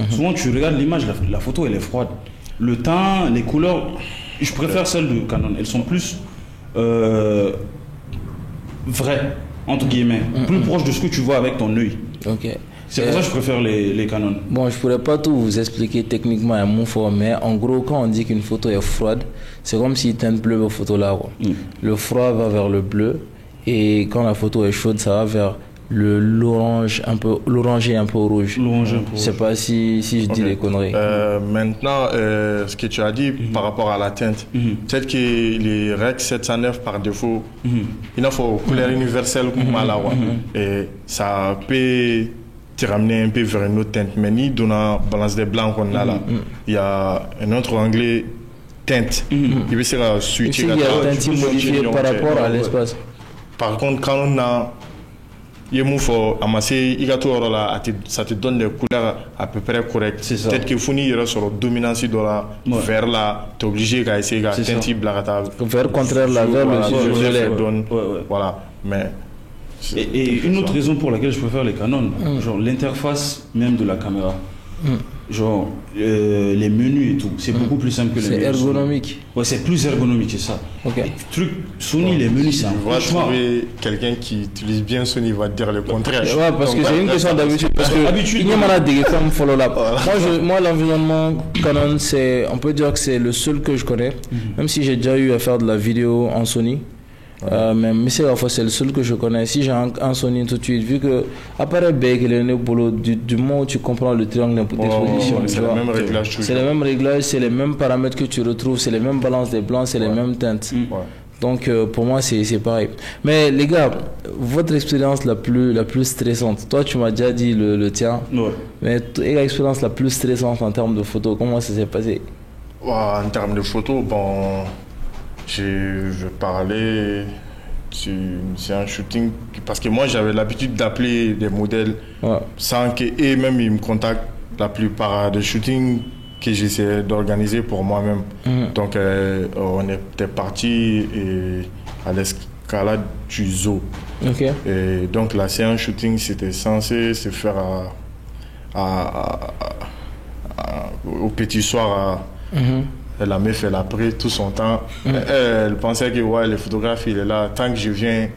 Souvent, tu regardes l'image, la photo, elle est froide. Le teint, les couleurs, je préfère celles de Canon. Elles sont plus vraies, entre guillemets, plus proches de ce que tu vois avec ton œil. Ok. C'est pour ça que je préfère les Canon. Bon, je pourrais pas tout vous expliquer techniquement à mon fort, mais en gros, quand on dit qu'une photo est froide, c'est comme si teinte bleue aux photos là. Le froid va vers le bleu, et quand la photo est chaude, ça va vers l'orangé un peu rouge. Je sais pas si je dis des conneries. Maintenant, ce que tu as dit par rapport à la teinte, peut-être que les REC 709 par défaut, il en faut couleur universelle comme là, et ça peut te ramener un peu vers une autre teinte. Mais ni dans la balance des blancs qu'on a là, il y a un autre anglais teinte. Il veut dire switcher la teinte modifiée par rapport à l'espace. Par contre, quand on a ça te donne des couleurs à peu près correctes. Peut-être que Founi ira sur la dominance de la vert là, tu es obligé d'essayer de tenter vert contraire la vert le violet. Voilà, mais et une autre raison pour laquelle je préfère les Canon, genre l'interface même de la caméra. Genre les menus et tout, c'est beaucoup plus simple que les menus. C'est ergonomique. Ouais, c'est plus ergonomique, c'est ça. Truc Sony, les menus, c'est un franchement. Quelqu'un qui utilise bien Sony va te dire le contraire. Ouais, parce que c'est une question d'habitude. Parce que il y a des femmes follow up. Moi, l'environnement Canon, on peut dire que c'est le seul que je connais. Même si j'ai déjà eu à faire de la vidéo en Sony. Mais c'est le seul que je connais. Si j'ai un Sony tout de suite, vu que appareil bec, du moment où tu comprends le triangle d'exposition, c'est le même réglage. C'est le même réglage, c'est les mêmes paramètres que tu retrouves, c'est les mêmes balances des blancs, c'est les mêmes teintes. Donc pour moi c'est pareil. Mais les gars, votre expérience la plus stressante, toi tu m'as déjà dit le tien, mais l'expérience la plus stressante en termes de photos, comment ça s'est passé? En termes de photos, bon, je parlais, c'est un shooting, parce que moi j'avais l'habitude d'appeler des modèles sans qu'eux-mêmes ils me contactent. La plupart des shootings que j'essayais d'organiser pour moi-même. Donc on était parti à l'escalade du zoo. Et donc la séance shooting c'était censé se faire au petit soir. La meuf elle a pris tout son temps. Elle pensait que le photographe il est là, tant que je viens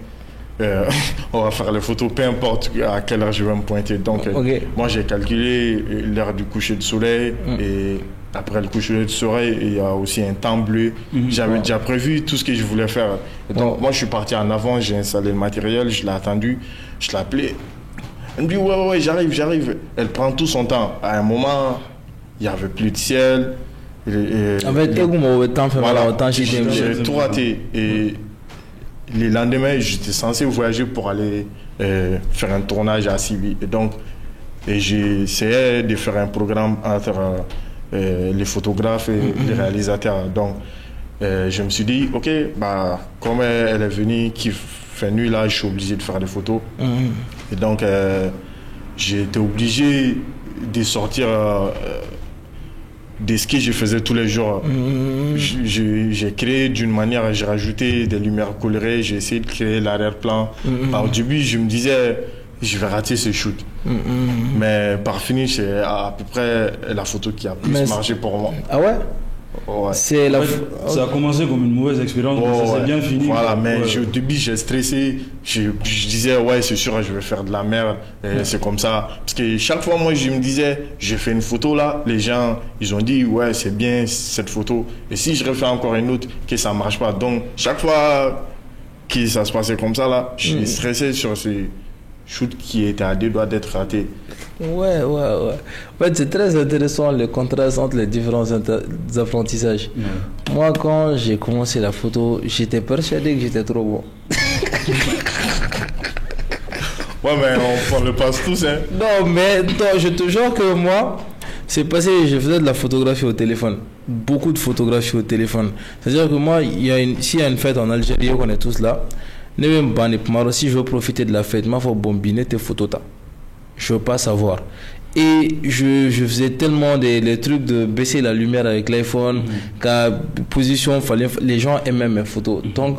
on va faire les photos, peu importe à quelle heure je vais me pointer. Donc moi j'ai calculé l'heure du coucher du soleil, et après le coucher du soleil il y a aussi un temps bleu. J'avais déjà prévu tout ce que je voulais faire. Et donc moi je suis parti en avant, j'ai installé le matériel, je l'ai attendu, je l'ai appelé. Elle me dit ouais j'arrive. Elle prend tout son temps. À un moment il n'y avait plus de ciel. En fait, j'ai tout raté. Et le lendemain, j'étais censé voyager pour aller faire un tournage à Sibi. Et donc, j'ai essayé de faire un programme entre les photographes et les réalisateurs. Donc, je me suis dit, ok, comme elle est venue, qu'il fait nuit là, je suis obligé de faire des photos. Et donc, j'ai été obligé de sortir de ce que je faisais tous les jours. J'ai créé d'une manière, j'ai rajouté des lumières colorées, j'ai essayé de créer l'arrière-plan. Au début, je me disais, je vais rater ce shoot. Mais par finish, c'est à peu près la photo qui a plus marché pour moi. Ah ouais? Ça a commencé comme une mauvaise expérience, mais ça s'est bien fini. Voilà, mais au début, j'ai stressé. Je disais, c'est sûr, je vais faire de la merde. C'est comme ça. Parce que chaque fois, moi, je me disais, j'ai fait une photo là. Les gens, ils ont dit, c'est bien cette photo. Et si je refais encore une autre, que ça ne marche pas. Donc, chaque fois que ça se passait comme ça là, j'ai stressé sur ces shoots qui étaient à 2 doigts d'être ratés. Ouais. En fait, c'est très intéressant le contraste entre les différents apprentissages. Moi, quand j'ai commencé la photo, j'étais persuadé que j'étais trop bon. Mais on le passe tous, hein. Non, mais je te jure que moi, c'est passé, je faisais de la photographie au téléphone. Beaucoup de photographie au téléphone. C'est-à-dire que moi, s'il y a une fête en Algérie, on est tous là. Si je veux profiter de la fête, il faut bombiner tes photos. Je veux pas savoir. Et je faisais tellement les trucs de baisser la lumière avec l'iPhone, qu'à position, les gens aimaient mes photos. Donc,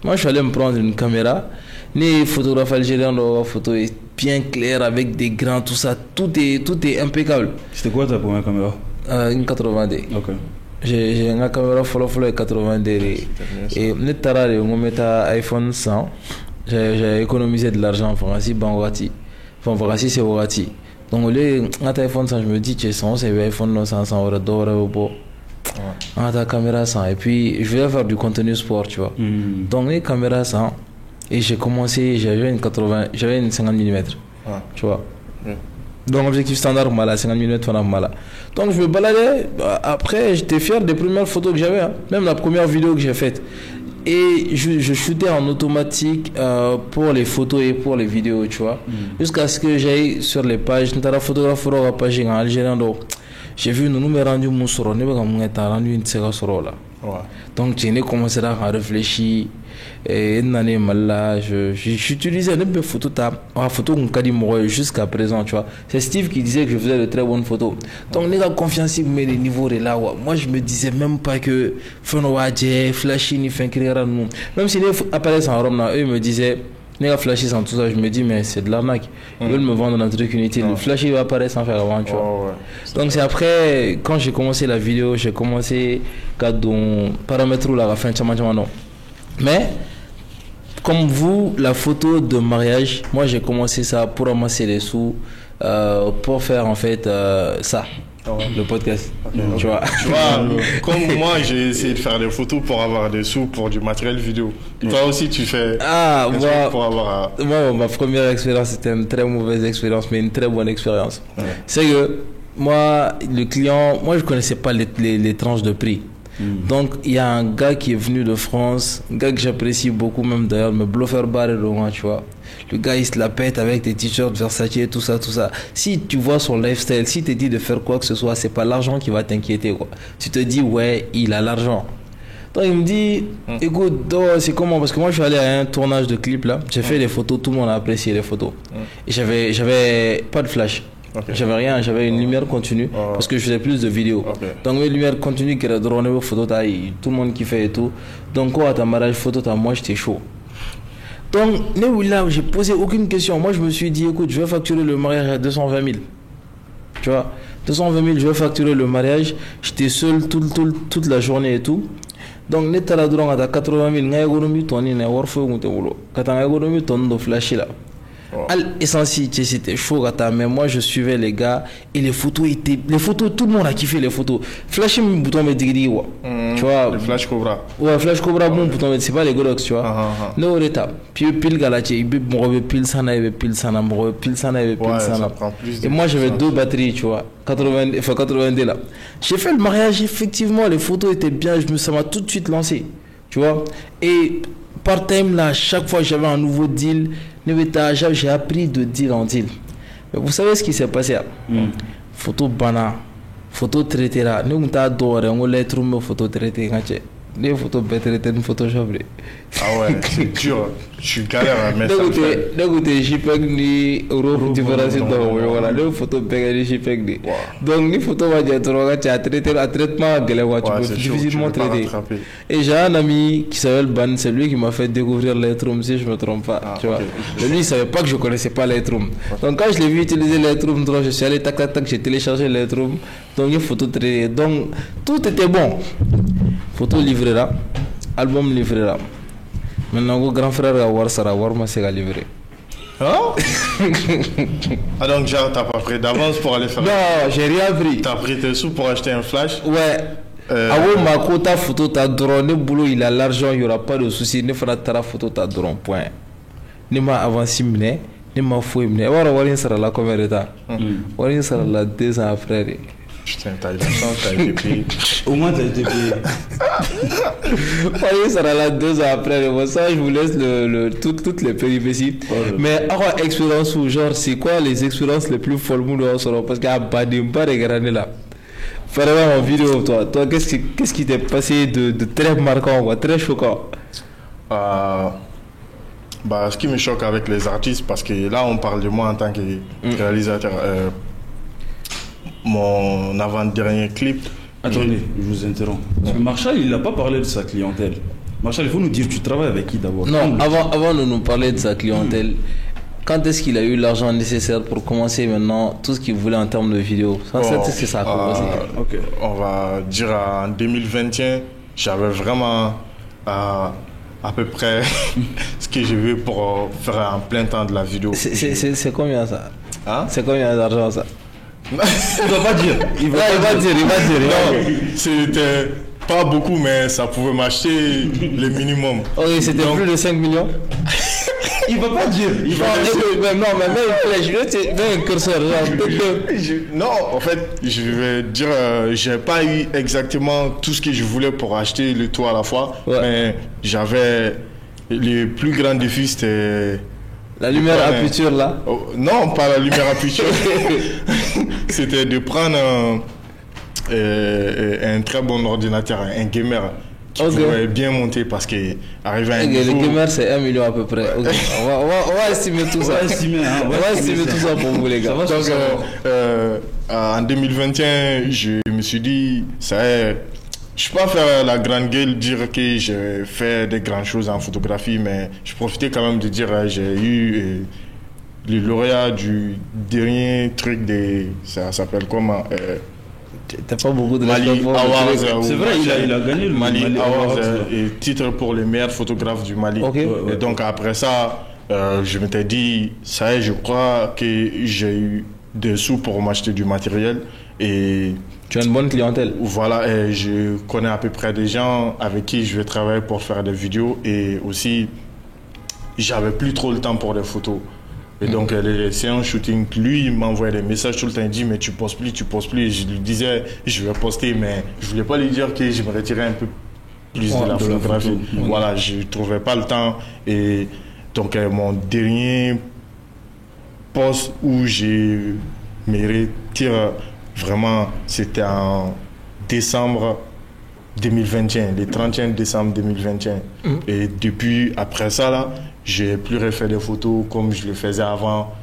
moi, je suis allé me prendre une caméra. Les photographes algériens, leur photo, bien clair avec des grains, tout ça. Tout est impeccable. C'était quoi ta première caméra? Une 80D. Ok. J'ai une caméra follow 80D. Et on met un iPhone 100. J'ai économisé de l'argent. Enfin, c'est Wati. Donc, le iPhone 100, je me dis, tu es 100, c'est iPhone 900 €. Ta caméra 100. Et puis, je vais faire du contenu sport, tu vois. Donc, les caméras 100. Et j'ai commencé, j'avais une 50 mm. Tu vois. Donc, objectif standard, 50 mm. Donc, je me baladais. Après, j'étais fier des premières photos que j'avais. Hein. Même la première vidéo que j'ai faite. Et je shootais en automatique pour les photos et pour les vidéos, tu vois. Jusqu'à ce que j'aille sur les pages. J'étais photographe sur la page en Algérien. J'ai vu nous me rendu mon soro, nous me rendu une série soro là. Donc j'ai commencé à réfléchir. Et j'utilisais les photos jusqu'à présent, tu vois. C'est Steve qui disait que je faisais de très bonnes photos. Donc les gars confiance mais les niveaux là. Moi je me disais même pas que flashy ni fin même si les appareils en Rome eux me disaient les gars flashy sans tout ça, je me dis mais c'est de l'arnaque. Ils veulent me vendre un truc inutile. Le flashy va apparaître sans faire avant, tu vois. Donc c'est après quand j'ai commencé la vidéo, j'ai commencé à paramètres la fin non. Mais comme vous, la photo de mariage, moi j'ai commencé ça pour ramasser les sous, pour faire en fait ça, le podcast. Tu vois, comme moi j'ai essayé de faire des photos pour avoir des sous pour du matériel vidéo. Toi aussi tu fais pour avoir... Moi, ma première expérience c'était une très mauvaise expérience, mais une très bonne expérience. C'est que moi, le client, moi je connaissais pas les tranches de prix. Donc il y a un gars qui est venu de France, un gars que j'apprécie beaucoup même d'ailleurs, me Bluffer Bar et Roman, tu vois. Le gars il se la pète avec des t-shirts Versace et tout ça. Si tu vois son lifestyle, si tu te dis de faire quoi que ce soit, c'est pas l'argent qui va t'inquiéter quoi. Tu te dis ouais, il a l'argent. Donc il me dit écoute, c'est comment, parce que moi je suis allé à un tournage de clip là, j'ai fait des photos, tout le monde a apprécié les photos. Et j'avais pas de flash. J'avais rien, j'avais une lumière continue parce que je faisais plus de vidéos. Donc mes lumières continues qui étaient drôles, photos, tout le monde kiffait et tout. Donc quand à ta mariage photo, moi j'étais chaud. Donc là, j'ai posé aucune question. Moi je me suis dit écoute, je vais facturer le mariage à 220 000. Tu vois, 220 000, je vais facturer le mariage. J'étais seul toute la journée et tout. Donc net à la drogue à 80 000, n'a économie tonne, n'a warfo ou t'évolo. Quand on a économie tonne de flashy là. Essentiel, c'était chaud, mais moi je suivais les gars et les photos, tout le monde a kiffé les photos. Flash mon bouton me dit tu vois, le flash cobra. Ouais, flash cobra bon bouton c'est pas les Godox, tu vois. No l'état. Puis pile galatie, pile sana. Et moi j'avais deux batteries, tu vois. 80 là. J'ai fait le mariage, effectivement, les photos étaient bien, ça m'a tout de suite lancé, tu vois. Et part-time là, chaque fois j'avais un nouveau deal. J'ai appris de deal en deal. Mais vous savez ce qui s'est passé? Photo bana, photo traitée là. Nous on t'a adoré, on l'a trouvé photo traitée quand tu les photos traitées une Photoshop. Ah ouais, c'est dur. Je suis galère à mettre ça. Donc JPEG ni euro différence de voilà, les photos PNG JPEG ni. Donc les photos va dire tu as traité un traitement galère, tu peux difficilement traiter. Et j'ai un ami qui s'appelle Ban, c'est lui qui m'a fait découvrir Lightroom si je me trompe pas, tu vois. Lui il savait pas que je connaissais pas Lightroom. Donc quand je l'ai vu utiliser Lightroom, je suis allé tac j'ai téléchargé Lightroom. Donc les photos traitées. Donc tout était bon. Photo livrée là, album livré là. Maintenant, mon grand frère va voir ça, moi c'est livré. Hein? Ah donc genre t'as pas pris d'avance pour aller faire... Non, j'ai rien pris. T'as pris tes sous pour acheter un flash? Ouais. Ah ma quota photo t'as drone, le boulot il a l'argent, il y aura pas de souci. Ne fera ta photo t'as drone, point. Ne m'a avancé mine, ne m'a fouillé mine. Voilà, Warin sera là comme état. Warin sera là 2 ans après. Putain, t'as eu la chance, t'as été payé. Au moins, t'as été payé. Oui, ça sera là 2 ans après. Bon, ça, je vous laisse toutes les péripéties. Mais avoir expérience ou genre, c'est quoi les expériences les plus folles parce qu'il y a pas de grands là. Vraiment en vidéo, toi, qu'est-ce qui t'est passé de très marquant, quoi, très choquant? Ce qui me choque avec les artistes, parce que là, on parle de moi en tant que réalisateur. Mon avant-dernier clip. Attendez, je vous interromps. Parce que Marshall, il n'a pas parlé de sa clientèle. Marshall, il faut nous dire, tu travailles avec qui d'abord? Non, avant de nous parler de sa clientèle, quand est-ce qu'il a eu l'argent nécessaire pour commencer maintenant tout ce qu'il voulait en termes de vidéo? Est-ce que ça a commencé? On va dire en 2021, j'avais vraiment à peu près ce que je veux pour faire en plein temps de la vidéo. C'est combien ça? Hein? C'est combien d'argent ça? Il va pas dire. Il va dire. Non, c'était pas beaucoup, mais ça pouvait m'acheter le minimum. Ok, c'était plus de 5 millions? Il va pas dire. Non, mais même je vais un curseur. Non, en fait, je vais dire, j'ai pas eu exactement tout ce que je voulais pour acheter le tout à la fois, mais j'avais le plus grand défi, c'était la lumière à picture là. Non, pas la lumière à picture. C'était de prendre un très bon ordinateur, un gamer qui pouvait bien monter parce que arriver à un niveau... Le gamer c'est 1 million à peu près. Okay. On va estimer tout ça. On va estimer tout ça pour vous les gars. Donc en 2021, je me suis dit, ça est, je ne peux pas faire la grande gueule, dire que j'ai fait des grandes choses en photographie, mais je profitais quand même de dire j'ai eu le lauréat du dernier truc ça s'appelle comment T'as pas beaucoup de Mali Awards. C'est vrai, il a gagné le Mali Awards et titre pour le meilleur photographe du Mali. Okay. Et donc après ça, je m'étais dit, ça y est, je crois que j'ai eu des sous pour m'acheter du matériel et tu as une bonne clientèle. Voilà, et je connais à peu près des gens avec qui je vais travailler pour faire des vidéos et aussi j'avais plus trop le temps pour des photos. Et donc les séances shooting, lui il m'envoyait des messages tout le temps, il dit mais tu postes plus. Et je lui disais je vais poster, mais je voulais pas lui dire que je me retirais un peu plus de la photographie. Voilà, je trouvais pas le temps. Et donc mon dernier poste où j'ai me retire vraiment, c'était en décembre 2021, le 31 décembre 2021. Et depuis, après ça, là, j'ai plus refait des photos comme je le faisais avant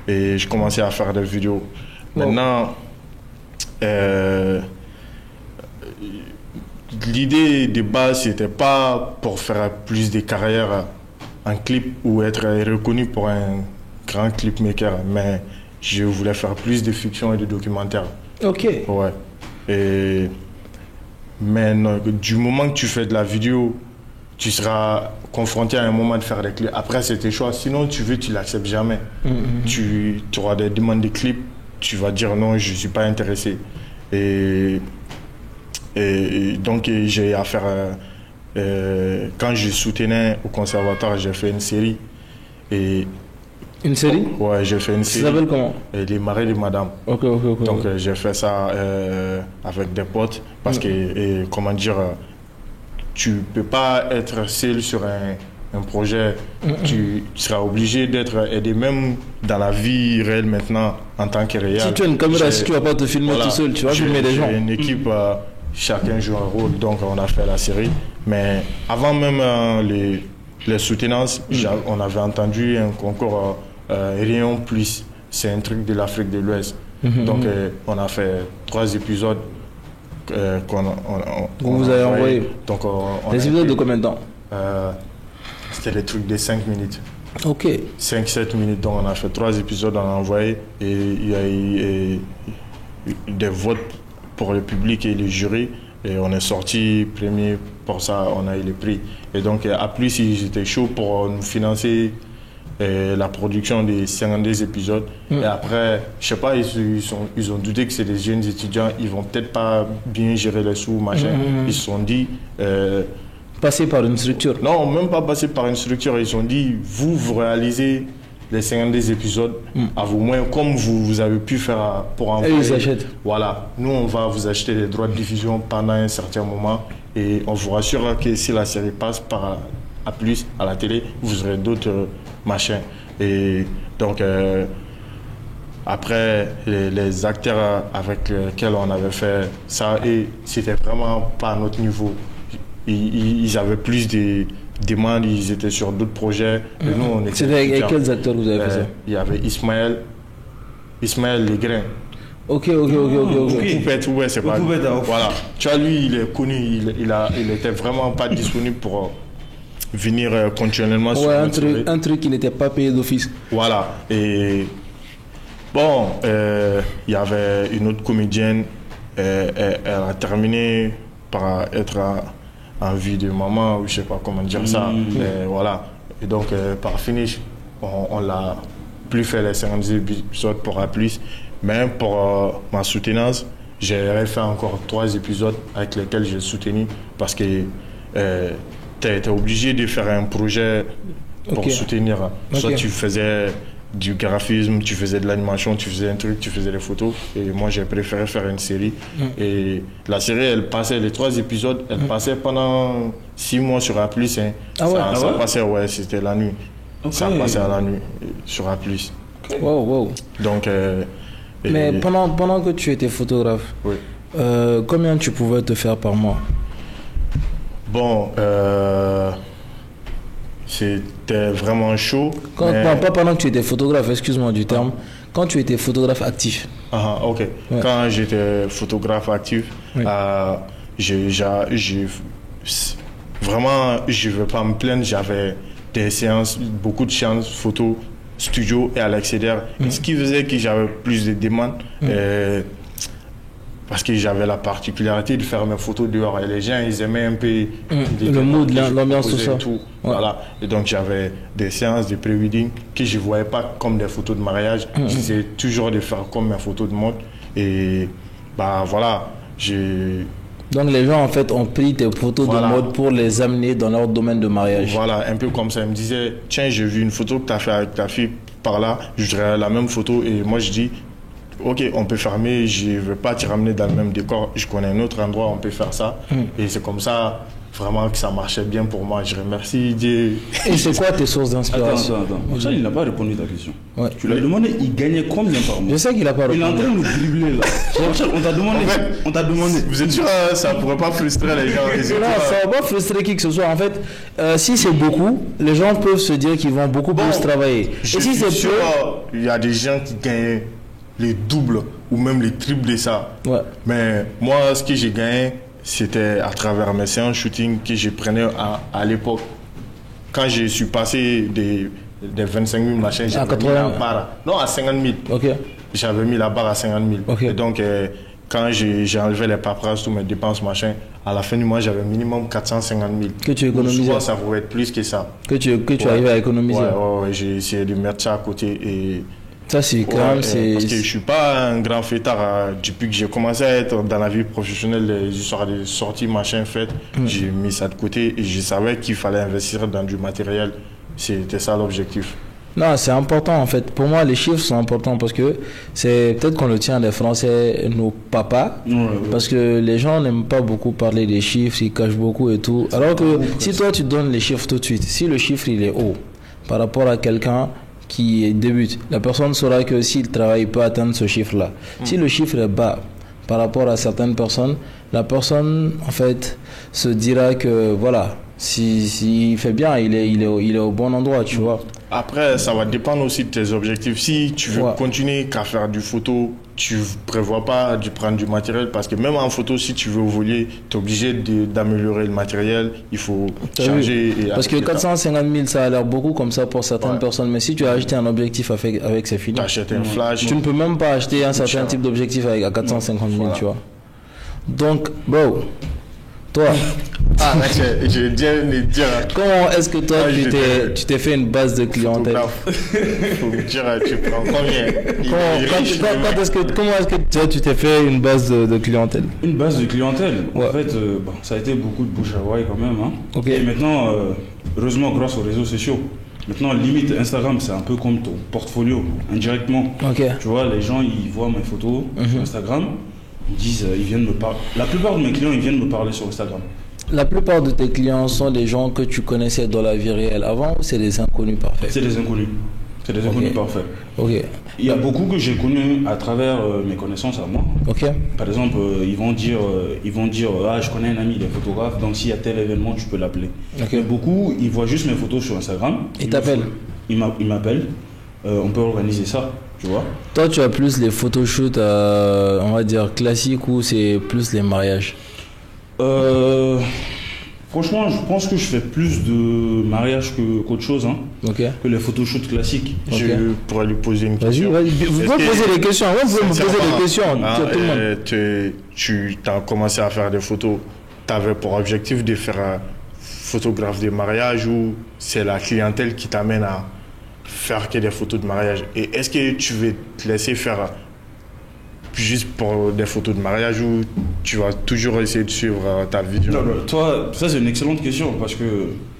et je commençais à faire des vidéos. Maintenant, l'idée de base, c'était pas pour faire plus de carrière en clip ou être reconnu pour un grand clipmaker, mais je voulais faire plus de fiction et de documentaire. Ok. Ouais. Mais non, du moment que tu fais de la vidéo, tu seras confronté à un moment de faire des clips. Après, c'est tes choix. Sinon, tu l'acceptes jamais. Tu auras des demandes de clips, tu vas dire non, je ne suis pas intéressé. Et donc, j'ai à faire... quand je soutenais au conservatoire, j'ai fait une série. Une série? Ouais, j'ai fait une série. Ça s'appelle comment? Les Marais de Madame. Ok. Donc j'ai fait ça avec des potes parce que, comment dire, tu peux pas être seul sur un projet. Tu seras obligé d'être aidé même dans la vie réelle maintenant en tant que réel. Si tu as une caméra, si tu vas pas te filmer tout seul, tu vas filmer des gens. J'ai une équipe, chacun joue un rôle, donc on a fait la série. Mais avant même les soutenances, on avait entendu un concours Rayon Plus. C'est un truc de l'Afrique de l'Ouest. Donc on a fait 3 épisodes vous avez envoyé. Donc, des épisodes de combien de temps? C'était des trucs de 5 minutes. Ok. 5-7 minutes. Donc on a fait 3 épisodes, on a envoyé et il y a eu des votes pour le public et le jury. Et on est sorti premier pour ça, on a eu le prix. Et donc à plus, ils étaient chauds pour nous financer la production des 52 épisodes. Et après, je sais pas, ils ont douté que c'est des jeunes étudiants, ils vont peut-être pas bien gérer les sous, machin. Ils se sont dit... passer par une structure? Non, même pas passer par une structure. Ils ont dit, vous réalisez les 52 épisodes à vos moyens, comme vous avez pu faire pour envoyer. Et ils achètent. Voilà. Nous, on va vous acheter les droits de diffusion pendant un certain moment et on vous rassure que si la série passe à plus à la télé, vous aurez d'autres machins. Et donc, après, les acteurs avec lesquels on avait fait ça, et c'était vraiment pas à notre niveau. Ils avaient plus de demandes, ils étaient sur d'autres projets. Et nous, on était... C'était avec quels acteurs vous avez fait ça? Il y avait Ismaël Legrain. Ok. Poupette, ouais, c'est pas... Poupette, voilà. Tu vois, lui, il est connu, il était vraiment pas disponible pour venir continuellement sur Ouais, notre série. un truc qui n'était pas payé d'office. Voilà. Et bon, il y avait une autre comédienne. Elle a terminé par être en vie de maman, ou je sais pas comment dire ça. Et voilà. Et donc, par finish, on l'a plus fait les 50 épisodes pour A+. Mais pour ma soutenance, j'ai fait encore 3 épisodes avec lesquels j'ai soutenu parce que tu étais obligé de faire un projet pour soutenir. Soit tu faisais du graphisme, tu faisais de l'animation, tu faisais un truc, tu faisais des photos. Et moi, j'ai préféré faire une série. Et la série, elle passait, les 3 épisodes, elle passait pendant 6 mois sur A+. Hein. Ça passait, ouais, c'était la nuit. Ça passait à la nuit sur A+. Wow. Donc... mais pendant que tu étais photographe, combien tu pouvais te faire par mois? Bon, c'était vraiment chaud. Pas pendant que tu étais photographe, excuse-moi du terme. Quand tu étais photographe actif. Ah, ok. Ouais. Quand j'étais photographe actif, vraiment, je ne veux pas me plaindre, j'avais des séances, beaucoup de séances photo, studio et à l'extérieur. Ce qui faisait que j'avais plus de demandes. Parce que j'avais la particularité de faire mes photos dehors et les gens ils aimaient un peu le mood, l'ambiance, tout ça. Voilà. Et donc j'avais des séances de pré-wedding que je ne voyais pas comme des photos de mariage. J'essayais toujours de faire comme mes photos de mode. Et bah voilà, donc les gens en fait ont pris tes photos de mode pour les amener dans leur domaine de mariage. Voilà, un peu comme ça. Ils me disaient, tiens, j'ai vu une photo que tu as fait avec ta fille par là, je dirais la même photo. Et moi je dis, ok, on peut fermer, je ne veux pas te ramener dans le même décor, je connais un autre endroit, on peut faire ça. Et c'est comme ça, vraiment, que ça marchait bien pour moi. Je remercie Dieu. Et c'est quoi tes sources d'inspiration? Attends. Ça, il n'a pas répondu à ta question. Ouais. Tu l'as demandé, il gagnait combien par mois? Je sais qu'il n'a pas répondu. Il est en train de nous dribbler là. On t'a demandé. Vous êtes sûr que ça ne pourrait pas frustrer les gens? Non, ça ne va pas frustrer qui que ce soit. En fait, si c'est beaucoup, les gens peuvent se dire qu'ils vont beaucoup plus travailler. Et si c'est sûr, il y a des gens qui gagnent les doubles ou même les triples de ça. Ouais. Mais moi, ce que j'ai gagné, c'était à travers mes séances shooting que je prenais à l'époque. Quand je suis passé des 25 000 machins, j'ai mis la barre. Non, à 50 000. Okay. J'avais mis la barre à 50 000. Okay. Et donc, quand j'ai enlevé les paperasses, toutes mes dépenses, machin, à la fin du mois, j'avais minimum 450 000. Que tu économisais? Souvent, ça pourrait être plus que ça. Que tu arrives à économiser? Ouais, j'ai essayé de mettre ça à côté et... Ça, c'est quand même... Parce que je ne suis pas un grand fêtard. Depuis que j'ai commencé à être dans la vie professionnelle, les histoires de sorties, machin, fêtes, j'ai mis ça de côté et je savais qu'il fallait investir dans du matériel. C'était ça l'objectif. Non, c'est important en fait. Pour moi, les chiffres sont importants parce que c'est peut-être qu'on le tient des Français, nos papas, parce que les gens n'aiment pas beaucoup parler des chiffres, ils cachent beaucoup et tout. Alors que si toi, tu donnes les chiffres tout de suite, si le chiffre il est haut par rapport à quelqu'un qui débute, la personne saura que s'il travaille, il peut atteindre ce chiffre-là. Si le chiffre est bas par rapport à certaines personnes, la personne, en fait, se dira que, voilà, s'il fait bien, il est au bon endroit, tu vois. Après, ça va dépendre aussi de tes objectifs. Si tu veux continuer qu'à faire du photo, tu ne prévois pas de prendre du matériel parce que même en photo, si tu veux évoluer, tu es obligé d'améliorer le matériel. Il faut changer. Parce que 450 000, ça a l'air beaucoup comme ça pour certaines personnes. Mais si tu as acheté un objectif avec c'est fini. Tu achètes un flash. Tu ne peux même pas acheter un certain type d'objectif à 450 000, tu vois. Donc, bro, toi... je viens de dire. Comment est-ce que toi, tu t'es fait une base de clientèle? Faut me dire, tu prends combien? Comment est-ce que toi, tu t'es fait une base de clientèle? Une base de clientèle? En fait, ça a été beaucoup de bouche à oreille quand même. Hein. Okay. Et maintenant, heureusement, grâce aux réseaux sociaux, maintenant, limite, Instagram, c'est un peu comme ton portfolio, indirectement. Okay. Tu vois, les gens, ils voient mes photos sur Instagram, ils disent, ils viennent me parler. La plupart de mes clients, ils viennent me parler sur Instagram. La plupart de tes clients sont des gens que tu connaissais dans la vie réelle avant ou c'est des inconnus parfaits? C'est des inconnus. C'est des inconnus parfaits. Okay. Il y a beaucoup que j'ai connus à travers mes connaissances à moi. Okay. Par exemple, ils vont dire ah, je connais un ami, il est photographe, donc s'il y a tel événement, tu peux l'appeler. Okay. Beaucoup, ils voient juste mes photos sur Instagram. Ils t'appellent? Ils m'appellent. On peut organiser ça, tu vois. Toi, tu as plus les photoshoots, on va dire, classiques ou c'est plus les mariages? Franchement, je pense que je fais plus de mariage qu'autre chose, hein, que les photoshoots classiques. Je pourrais lui poser une question. Vas-y, vous pouvez poser des questions. Vous pouvez me poser des questions. Tu as commencé à faire des photos. Tu avais pour objectif de faire photographe de mariage ou c'est la clientèle qui t'amène à faire que des photos de mariage? Et est-ce que tu veux te laisser faire juste pour des photos de mariage ou tu vas toujours essayer de suivre ta vision? Non, toi, ça c'est une excellente question parce que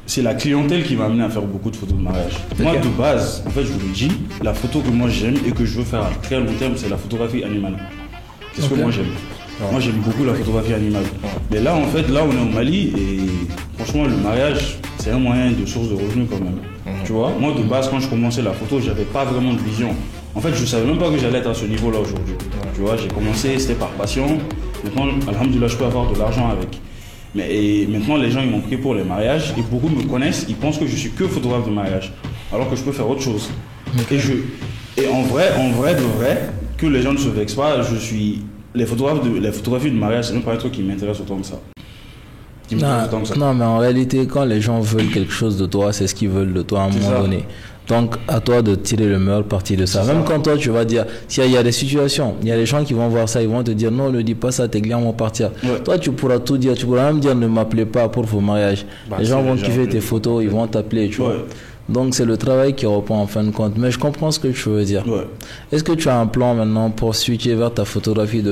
c'est la clientèle qui m'a amené à faire beaucoup de photos de mariage. Moi de base, en fait je vous le dis, la photo que moi j'aime et que je veux faire à très long terme, c'est la photographie animale. C'est ce que moi j'aime. Moi j'aime beaucoup la photographie animale. Mais là en fait, là on est au Mali et franchement le mariage c'est un moyen de source de revenus quand même. Tu vois, moi de base quand je commençais la photo, j'avais pas vraiment de vision. En fait, je ne savais même pas que j'allais être à ce niveau-là aujourd'hui. Tu vois, j'ai commencé, c'était par passion. Maintenant, alhamdoulilah, je peux avoir de l'argent avec. Et maintenant, les gens, ils m'ont pris pour les mariages. Et beaucoup me connaissent, ils pensent que je suis que photographe de mariage. Alors que je peux faire autre chose. Et en vrai, de vrai, que les gens ne se vexent pas, je suis... Les photographies de mariage, c'est même pas un truc qui m'intéresse autant que ça. Non, mais en réalité, quand les gens veulent quelque chose de toi, c'est ce qu'ils veulent de toi à un moment donné. Donc, à toi de tirer le meilleur parti de ça. Même quand toi, tu vas dire, s'il y a des situations, il y a des gens qui vont voir ça, ils vont te dire, non, ne dis pas ça, tes clients vont partir. Toi, tu pourras tout dire, tu pourras même dire, ne m'appelez pas pour vos mariages. Les gens vont kiffer tes photos, ils vont t'appeler, tu vois. Donc, c'est le travail qui reprend en fin de compte. Mais je comprends ce que tu veux dire. Est-ce que tu as un plan maintenant pour switcher vers ta photographie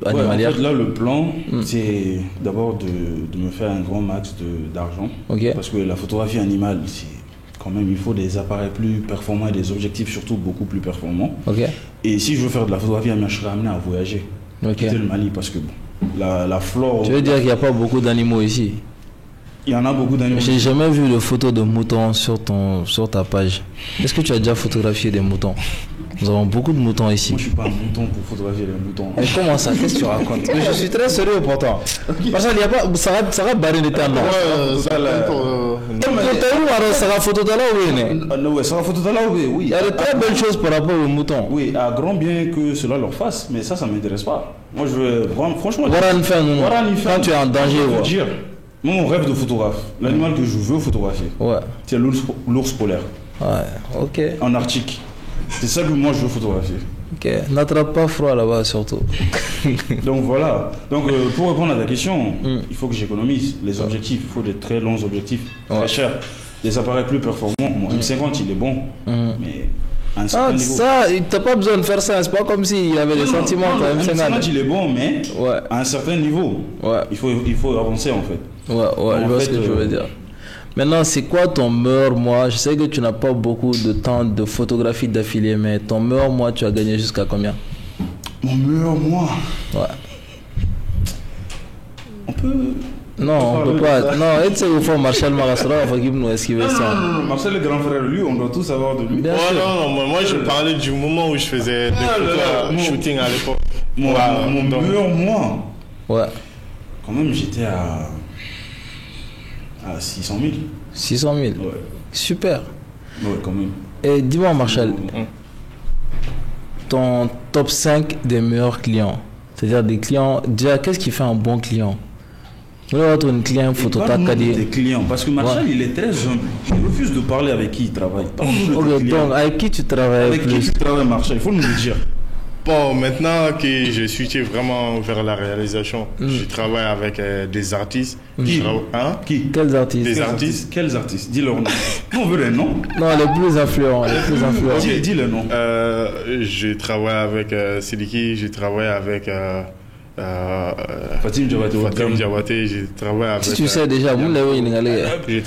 animalière? En fait, là, le plan, c'est d'abord de me faire un grand max d'argent. Parce que la photographie animale, c'est... Quand même, il faut des appareils plus performants et des objectifs surtout beaucoup plus performants. Et si je veux faire de la photographie, je serai amené à voyager. Quitter le Mali parce que la flore... Tu veux dire qu'il n'y a pas beaucoup d'animaux ici? Il y en a beaucoup d'animaux. J'ai jamais vu de photos de moutons sur ta page. Est-ce que tu as déjà photographié des moutons? Nous avons beaucoup de moutons ici. Moi, je ne suis pas un mouton pour photographier les moutons. Mais comment ça? Qu'est-ce que tu racontes? Je suis très sérieux pourtant. Parce qu'il n'y a pas... Ça va barrer les termes. Ça va photo de là, oui. Ça va photo de là, oui. Il y a de très belles choses par rapport aux moutons. Oui, à grand bien que cela leur fasse. Mais ça ne m'intéresse pas. Moi, je veux... Franchement... Quand tu es en danger, moi, mon rêve de photographe, l'animal que je veux photographier, c'est l'ours polaire. En Arctique. C'est ça que moi je veux photographier. N'attrape pas froid là-bas surtout. Donc voilà. Donc pour répondre à ta question, il faut que j'économise les objectifs. Il faut des très longs objectifs, très chers. Des appareils plus performants. Mon M50 il est bon, mais à un certain niveau. Ça, t'as pas besoin de faire ça. C'est pas comme s'il y avait des sentiments quand même. M50 il est bon, mais à un certain niveau, il faut avancer en fait. Je vois ce que je veux dire. Maintenant, c'est quoi ton meilleur mois? Je sais que tu n'as pas beaucoup de temps de photographie d'affilée, mais ton meilleur mois, tu as gagné jusqu'à combien? Mon meilleur mois? On peut... Non, on peut pas. Non, et tu sais, il faut Marshall Marasra, il faut qu'il nous esquive ça. Non, Marshall le grand frère, lui, on doit tous savoir de lui. Moi, je parlais du moment où je faisais des photos shooting à l'époque. Mon meilleur mois? Quand même, j'étais à 600 000. 600 000? Super. Quand même. Et dis-moi, Marshall, ton top 5 des meilleurs clients, c'est-à-dire des clients, déjà, qu'est-ce qui fait un bon client? Vous avez un client photo des clients, parce que Marshall, il est très humble. Il refuse de parler avec qui il travaille. Donc, avec qui tu travailles? Avec qui tu travailles, Marshall? Il faut nous le dire. Bon, maintenant que je suis vraiment vers la réalisation, je travaille avec des artistes. Qui? Quels artistes? Des artistes. Quels artistes? Dis leur nom. On veut les noms. Non, les plus influents. Dis le nom. Je travaille avec Sidiki, je travaille avec Fatim Diabaté, je travaille avec... Si tu sais déjà, je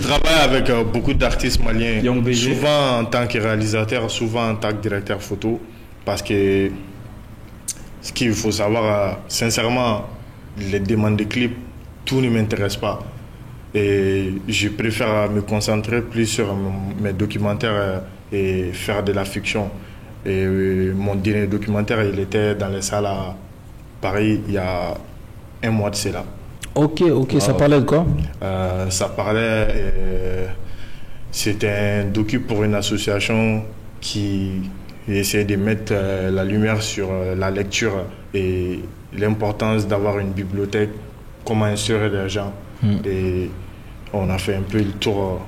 travaille avec beaucoup d'artistes maliens, souvent en tant que réalisateur, souvent en tant que directeur photo, parce que ce qu'il faut savoir, sincèrement, les demandes de clips, tout ne m'intéresse pas. Et je préfère me concentrer plus sur mes documentaires et faire de la fiction. Et mon dernier documentaire, il était dans les salles à Paris il y a un mois de cela. Ok, ça parlait de quoi? Ça parlait... c'était un docu pour une association qui essaie de mettre la lumière sur la lecture et l'importance d'avoir une bibliothèque comment insérer les gens. Et on a fait un peu le tour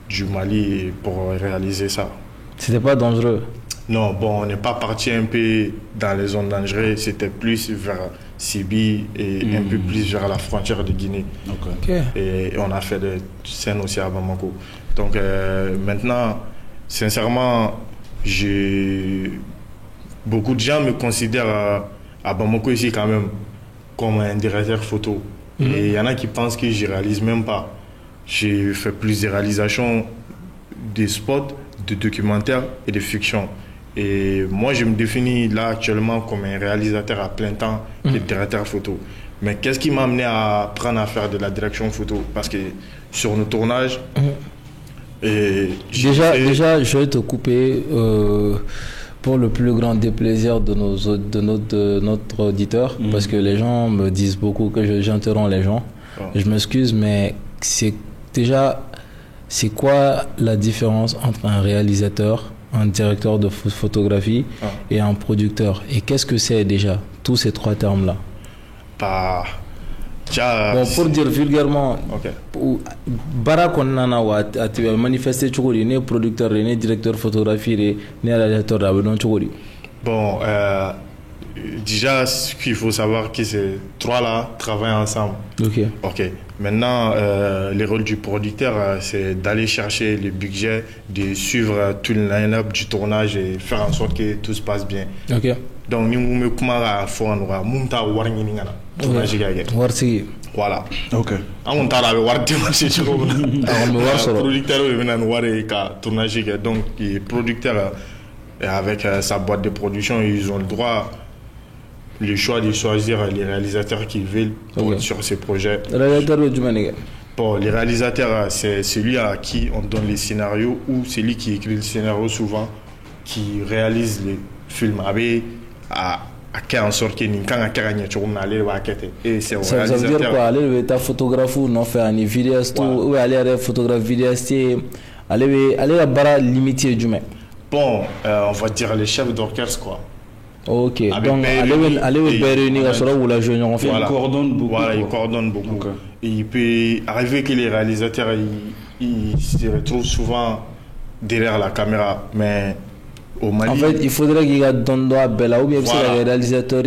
du Mali pour réaliser ça. C'était pas dangereux? Non, bon, on n'est pas parti un peu dans les zones dangereuses, c'était plus vers Sibi et un peu plus vers la frontière de Guinée. Okay. Et on a fait des scènes aussi à Bamako. Donc maintenant, sincèrement, beaucoup de gens me considèrent à Bamako ici quand même comme un directeur photo. Et il y en a qui pensent que je ne réalise même pas. J'ai fait plus de réalisations, des spots, de documentaires et de fiction. Et moi, je me définis là actuellement comme un réalisateur à plein temps et directeur photo. Mais qu'est-ce qui m'a amené à apprendre à faire de la direction photo? Parce que sur nos tournages... Déjà, je vais te couper pour le plus grand déplaisir de notre auditeur, parce que les gens me disent beaucoup que j'interromps les gens. Je m'excuse, mais c'est quoi la différence entre un réalisateur, un directeur de photographie et un producteur? Et qu'est-ce que c'est déjà, tous ces trois termes-là? Bon, pour dire vulgairement, Barak on a manifesté chogori, né producteur, né directeur photographie, né réalisateur d'abord chogori. Bon, déjà, ce qu'il faut savoir, que ces trois-là travaillent ensemble. Ok. Maintenant, le rôle du producteur, c'est d'aller chercher le budget, de suivre tout le line-up du tournage et faire en sorte que tout se passe bien. Ok. Donc, nous, nous, voilà. Ok. On t'a producteur, donc les producteurs avec sa boîte de production, ils ont le droit, le choix de choisir les réalisateurs qu'ils veulent sur ces projets. Bon, les réalisateurs, c'est celui à qui on donne les scénarios ou celui qui écrit le scénario souvent, qui réalise les films. À en sorte que et c'est ça veut dire quoi? Aller ta photographe ou non faire une vidéaste ou aller photographe vidéaste, aller la barre limitée du mec. Bon, on va dire les chefs d'orchestre quoi. Ok. Donc aller réunir sur ou la jeune fait. Il coordonne beaucoup. Voilà, il coordonne beaucoup. Et il peut arriver que les réalisateurs ils se retrouvent souvent derrière la caméra, mais au Mali, en fait, il faudrait qu'il y ait Dondo Bella ou bien les réalisateurs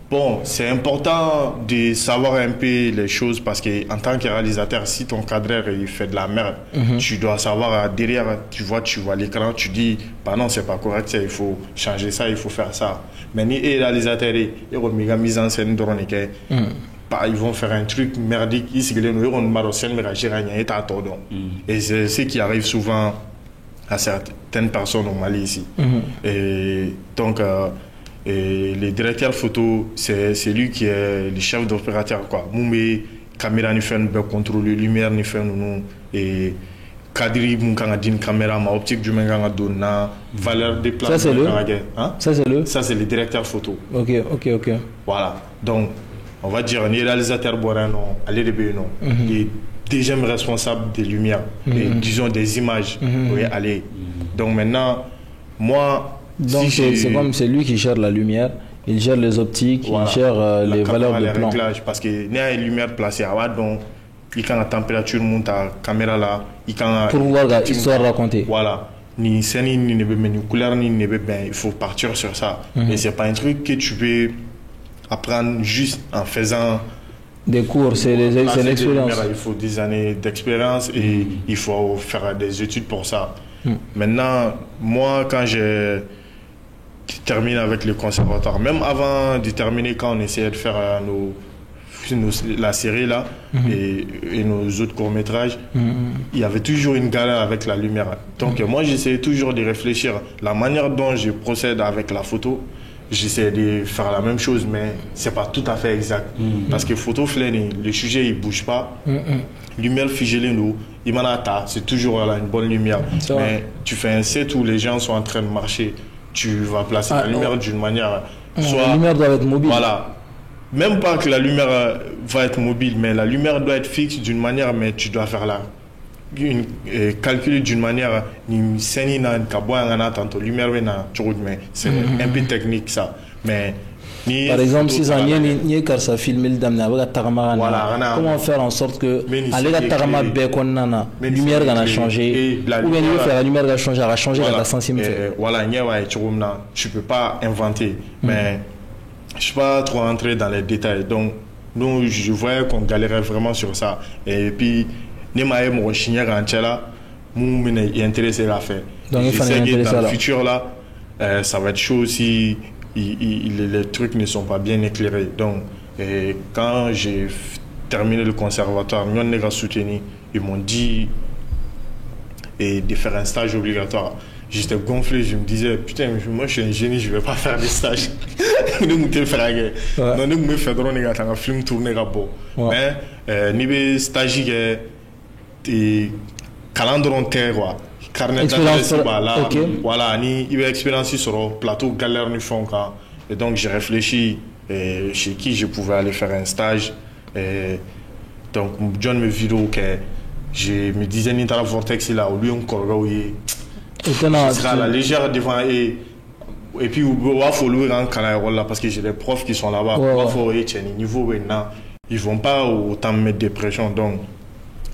Bon, c'est important de savoir un peu les choses parce qu'en tant que réalisateur, si ton cadreur il fait de la merde, tu dois savoir derrière, tu vois l'écran, tu dis, bah non, c'est pas correct, il faut changer ça, il faut faire ça. Mais ni les réalisateurs, ils ont mise en scène de ils vont faire un truc merdique, et c'est ce qui arrive souvent à certaines personnes au Mali ici. Et donc, les directeurs photo, c'est lui qui est le chef d'opérateur. Moumé, caméra ni fait nous contrôler, lumière ni fait nous et cadre mon d'une caméra, ma optique du manga donna, valeur des plans. Ça c'est le. Ça c'est le directeur photo. Ok. Voilà. Donc, on va dire les réalisateurs non, allez les non. Les deuxième responsable des lumières, et, disons des images. Oui, allez. Donc maintenant, moi. Donc c'est comme c'est lui qui gère la lumière, il gère les optiques, il gère les valeurs de plan. Parce que il y a une lumière placée à donc il quand la température monte à la caméra là, il quand pour voir l'histoire racontée. Voilà. Ni scène ni couleur ni il faut partir sur ça. Et c'est pas un truc que tu peux apprendre juste en faisant des cours, c'est l'expérience. Il faut des années d'expérience et il faut faire des études pour ça. Maintenant, moi, quand j'ai terminé avec le conservatoire, même avant de terminer, quand on essayait de faire la série là et nos autres courts-métrages, il y avait toujours une galère avec la lumière. Donc moi, j'essayais toujours de réfléchir la manière dont je procède avec la photo. J'essaie de faire la même chose, mais c'est pas tout à fait exact. Parce que photo flène, le sujet il bouge pas. Lumière figée, nous, c'est toujours une bonne lumière. Mais tu fais un set où les gens sont en train de marcher, tu vas placer la lumière d'une manière. La lumière doit être mobile. Voilà. Même pas que la lumière va être mobile, mais la lumière doit être fixe d'une manière, mais tu dois faire calculé d'une manière c'est un peu technique ça, mais par exemple si ça n'y car ça filme le dame comment faire en sorte que aller la tarama bekonana lumière gana changer ou bien faire la lumière a changé la sensibilité voilà tu peux pas inventer, mais je suis pas trop entré dans les détails, donc nous je voyais qu'on galérait vraiment sur ça, et puis ni ma mon chien là mon intéressé à faire, donc il fallait dans le futur là ça va être chaud si les trucs ne sont pas bien éclairés. Donc quand j'ai terminé le conservatoire, ils m'ont dit de faire un stage obligatoire. J'étais gonflé, je me disais putain, moi je suis un génie, je vais pas faire des stages. Nous me faire donc nous me faire un film tourné là-bas. Mais niveau stage et calendrier quoi. Carnet d'adresse là, voilà, ni il y a expérience sur le plateau galère ni fond, et donc j'ai réfléchi chez qui je pouvais aller faire un stage, et donc John me vidéo que je me disais ni dans vortex là au lieu encore sera la légère devant, et puis il faut louer en canard là parce que j'ai des profs qui sont là-bas, il faut niveau maintenant ils vont pas autant mettre de pression, donc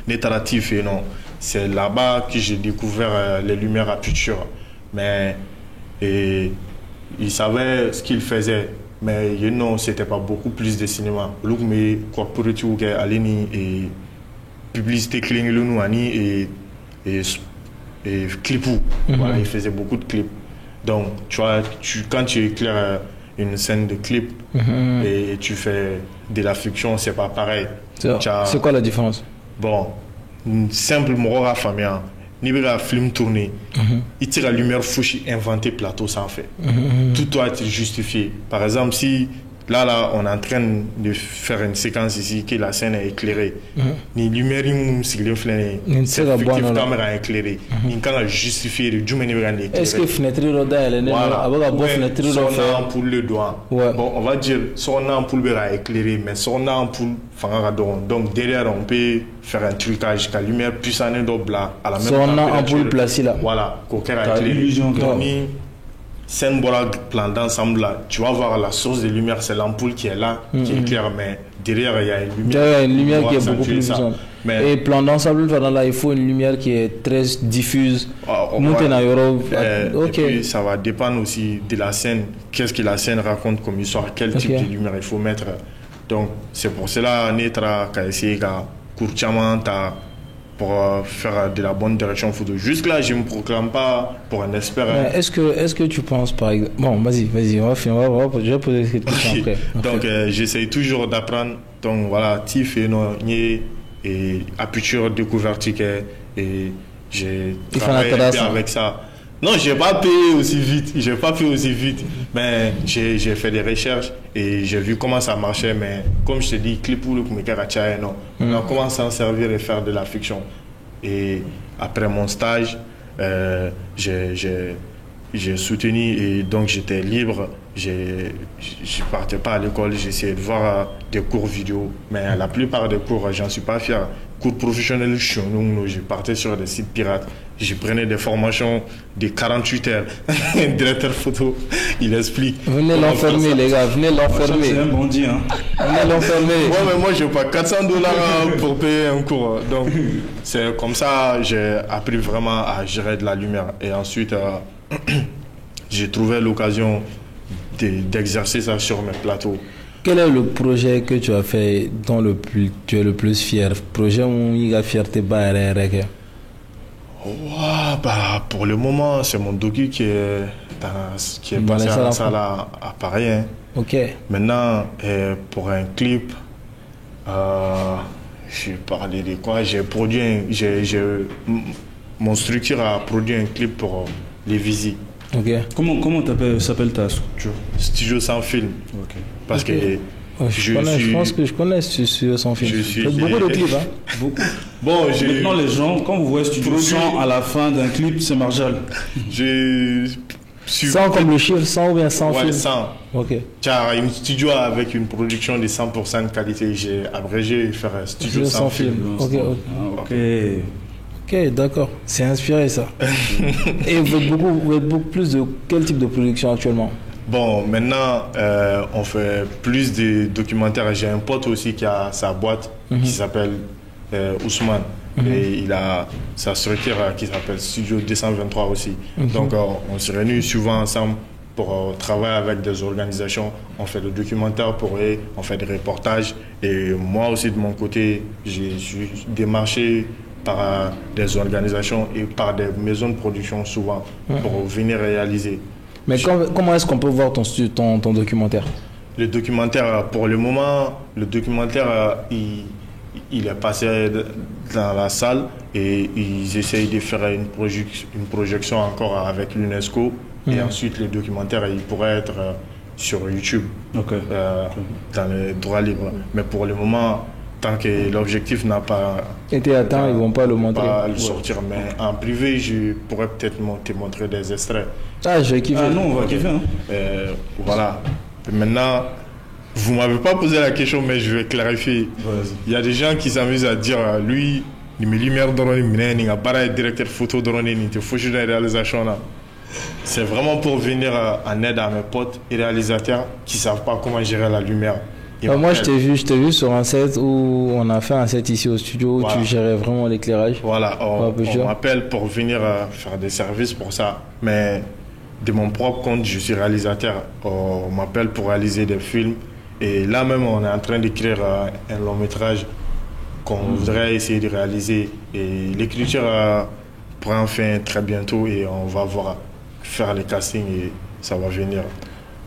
négatif et non. C'est là-bas que j'ai découvert les lumières à picture. Mais ils savaient ce qu'ils faisaient. Mais non, c'était pas beaucoup plus de cinéma. Look, mais corporate alini et publicité cling et clipou. Voilà, ils faisaient beaucoup de clips. Donc, tu vois, quand tu éclaires une scène de clip et tu fais de la fiction, c'est pas pareil. C'est quoi la différence? Bon. Simple morora famille ni un film tourné il tire la lumière fouchi inventer plateau sans fait tout doit être justifié. Par exemple, si là on est en train de faire une séquence ici que la scène est éclairée, ni lumière c'est la caméra éclairée ni quand justifier du est-ce que fenêtre pour le doigt, bon on va dire son ampoule est éclairée, mais son ampoule donc derrière on peut faire un trucage que la lumière puisse aller là à la même ampoule placée là, voilà l'illusion scène plan d'ensemble là, tu vas voir la source de lumière, c'est l'ampoule qui est là, qui éclaire, mais derrière il y a une lumière. Il y a une lumière qui est beaucoup plus puissante. Et plan d'ensemble là, il faut une lumière qui est très diffuse. Et puis ça va dépendre aussi de la scène. Qu'est-ce que la scène raconte comme histoire, quel type de lumière il faut mettre. Donc c'est pour cela Netra qui a essayé de courtement pour faire de la bonne direction photo. Jusque là, je ne me proclame pas pour un expert. Est-ce que tu penses par exemple... Bon, vas-y, on va finir. Je vais poser cette question après. Donc, j'essaye toujours d'apprendre. Donc, voilà, Tif et aperture découverte et j'ai travaillé avec ça. Non, je n'ai pas payé aussi vite. Mais j'ai fait des recherches et j'ai vu comment ça marchait. Mais comme je te dis, clip pour le non. On a commencé à s'en servir et faire de la fiction. Et après mon stage, j'ai soutenu et donc j'étais libre. Je ne partais pas à l'école, j'essayais de voir des cours vidéo. Mais la plupart des cours, j'en suis pas fier. Cours professionnels, je partais sur des sites pirates. Je prenais des formations de 48 heures. Un directeur photo, il explique. Venez l'enfermer, les gars, venez l'enfermer. C'est un bon dit, hein. Venez l'enfermer. Ouais, mais moi, je n'ai pas $400 pour payer un cours. Donc, c'est comme ça j'ai appris vraiment à gérer de la lumière. Et ensuite, j'ai trouvé l'occasion d'exercer ça sur mes plateaux. Quel est le projet que tu as fait dont tu es le plus fier? Projet où il y a fierté pour le moment, c'est mon docu qui est passé à la salle à Paris. Hein. Ok. Maintenant, pour un clip, j'ai parlé de quoi? J'ai produit mon structure a produit un clip pour les visites. Okay. Comment s'appelle ta structure? Studio sans film. Okay. Parce que je pense que je connais Studio sans film. Beaucoup de clips. Hein? Beaucoup. Bon, maintenant les gens, quand vous voyez Studio sans à la fin d'un clip, c'est Marjal. Sans comme le chiffre, 100 ou bien 100 ouais, films? 100. Ok. Car une studio avec une production de 100% de qualité, j'ai abrégé faire un studio sans film. Ok. Ok, d'accord. C'est inspiré ça. Et vous êtes beaucoup plus de quel type de production actuellement? Bon, maintenant, on fait plus de documentaires. J'ai un pote aussi qui a sa boîte qui s'appelle Ousmane. Et il a sa structure qui s'appelle Studio 223 aussi. Donc, on se réunit souvent ensemble pour travailler avec des organisations. On fait des documentaires pour eux, on fait des reportages. Et moi aussi, de mon côté, je suis démarché par des organisations et par des maisons de production souvent pour venir réaliser. Mais comment est-ce qu'on peut voir ton documentaire? Le documentaire, pour le moment, il est passé dans la salle et ils essayent de faire une projection encore avec l'UNESCO. Et ensuite, le documentaire, il pourrait être sur YouTube, dans les droits libres. Mais pour le moment, tant que l'objectif n'a pas été atteint, ils ne vont pas le montrer. Pas le sortir. Mais en privé, je pourrais peut-être te montrer des extraits. Ah, je vais kiffer. Ah non, on va kiffer. Hein. Voilà. Et maintenant, vous ne m'avez pas posé la question, mais je vais clarifier. Il y a des gens qui s'amusent à dire, lui, il met lumière dans le mine, il a pas directeur photo dans le mine, il faut jouer dans la réalisation là. C'est vraiment pour venir en aide à mes potes et réalisateurs qui ne savent pas comment gérer la lumière. Moi, je t'ai vu sur un set où on a fait un set ici au studio où tu gérais vraiment l'éclairage. Voilà, on m'appelle pour venir faire des services pour ça. Mais de mon propre compte, je suis réalisateur. On m'appelle pour réaliser des films. Et là même, on est en train d'écrire un long métrage qu'on voudrait essayer de réaliser. Et l'écriture prend fin très bientôt et on va faire les castings et ça va venir.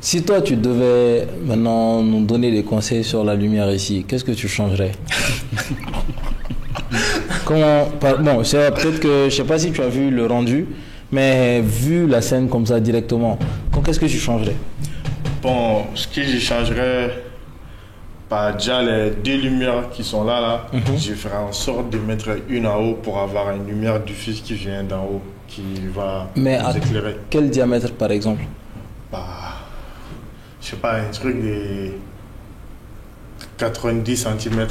Si toi, tu devais maintenant nous donner des conseils sur la lumière ici, qu'est-ce que tu changerais? Bon, peut-être que, je ne sais pas si tu as vu le rendu, mais vu la scène comme ça directement, qu'est-ce que tu changerais? Bon, ce que je changerais, déjà les deux lumières qui sont là, je ferai en sorte de mettre une en haut pour avoir une lumière diffuse qui vient d'en haut, qui va nous éclairer. Quel diamètre par exemple? Je sais pas, un truc de 90 cm.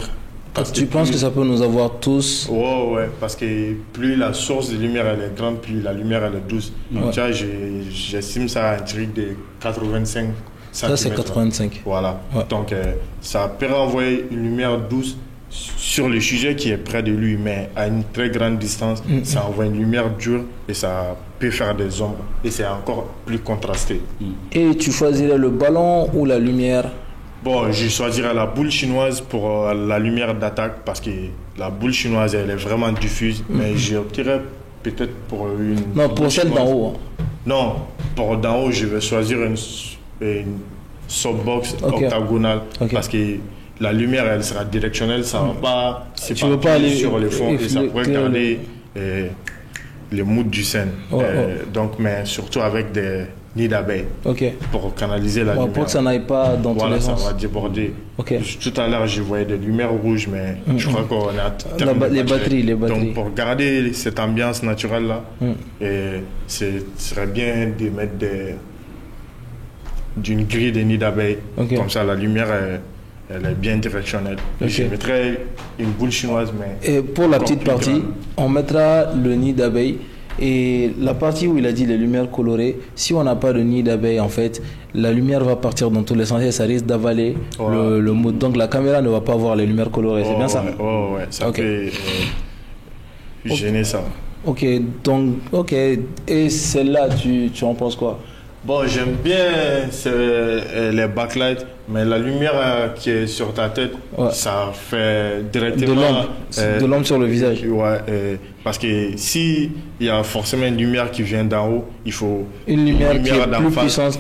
Tu penses que ça peut nous avoir tous? Ouais, parce que plus la source de lumière elle est grande, plus la lumière elle est douce. Donc j'estime ça un truc de 85 cm. Ça c'est 85. Voilà. Donc ça peut renvoyer une lumière douce sur le sujet qui est près de lui, mais à une très grande distance, ça envoie une lumière dure et ça peut faire des ombres. Et c'est encore plus contrasté. Et tu choisirais le ballon ou la lumière? Bon, je choisirais la boule chinoise pour la lumière d'attaque parce que la boule chinoise, elle est vraiment diffuse. Mais j'opterais peut-être pour une... Non, pour celle d'en haut. Non, pour d'en haut, je vais choisir une softbox octagonale parce que la lumière, elle sera directionnelle, ça va pas... Tu ne veux pas aller sur les fonds et ça pourrait garder les moods du scène. Donc, mais surtout avec des nids d'abeilles pour canaliser la lumière. Pour que ça n'aille pas dans tous les sens. Voilà, ça va déborder. Tout à l'heure, je voyais des lumières rouges, mais je crois qu'on a les batteries. Donc, pour garder cette ambiance naturelle-là, ce serait bien de mettre d'une grille de nids d'abeilles. Comme ça, la lumière elle est bien directionnelle. Je mettrais une boule chinoise, mais... Et pour la petite partie, on mettra le nid d'abeille. Et la partie où il a dit les lumières colorées, si on n'a pas de nid d'abeille, en fait, la lumière va partir dans tous les sens et ça risque d'avaler le mood. Donc la caméra ne va pas voir les lumières colorées, c'est bien ça? Ouais, ça peut gêner ça. Et celle-là, tu en penses quoi? Bon, j'aime bien les backlights, mais la lumière qui est sur ta tête, ça fait directement... De l'ombre sur le visage. Parce que s'il y a forcément une lumière qui vient d'en haut, il faut une lumière qui est plus puissante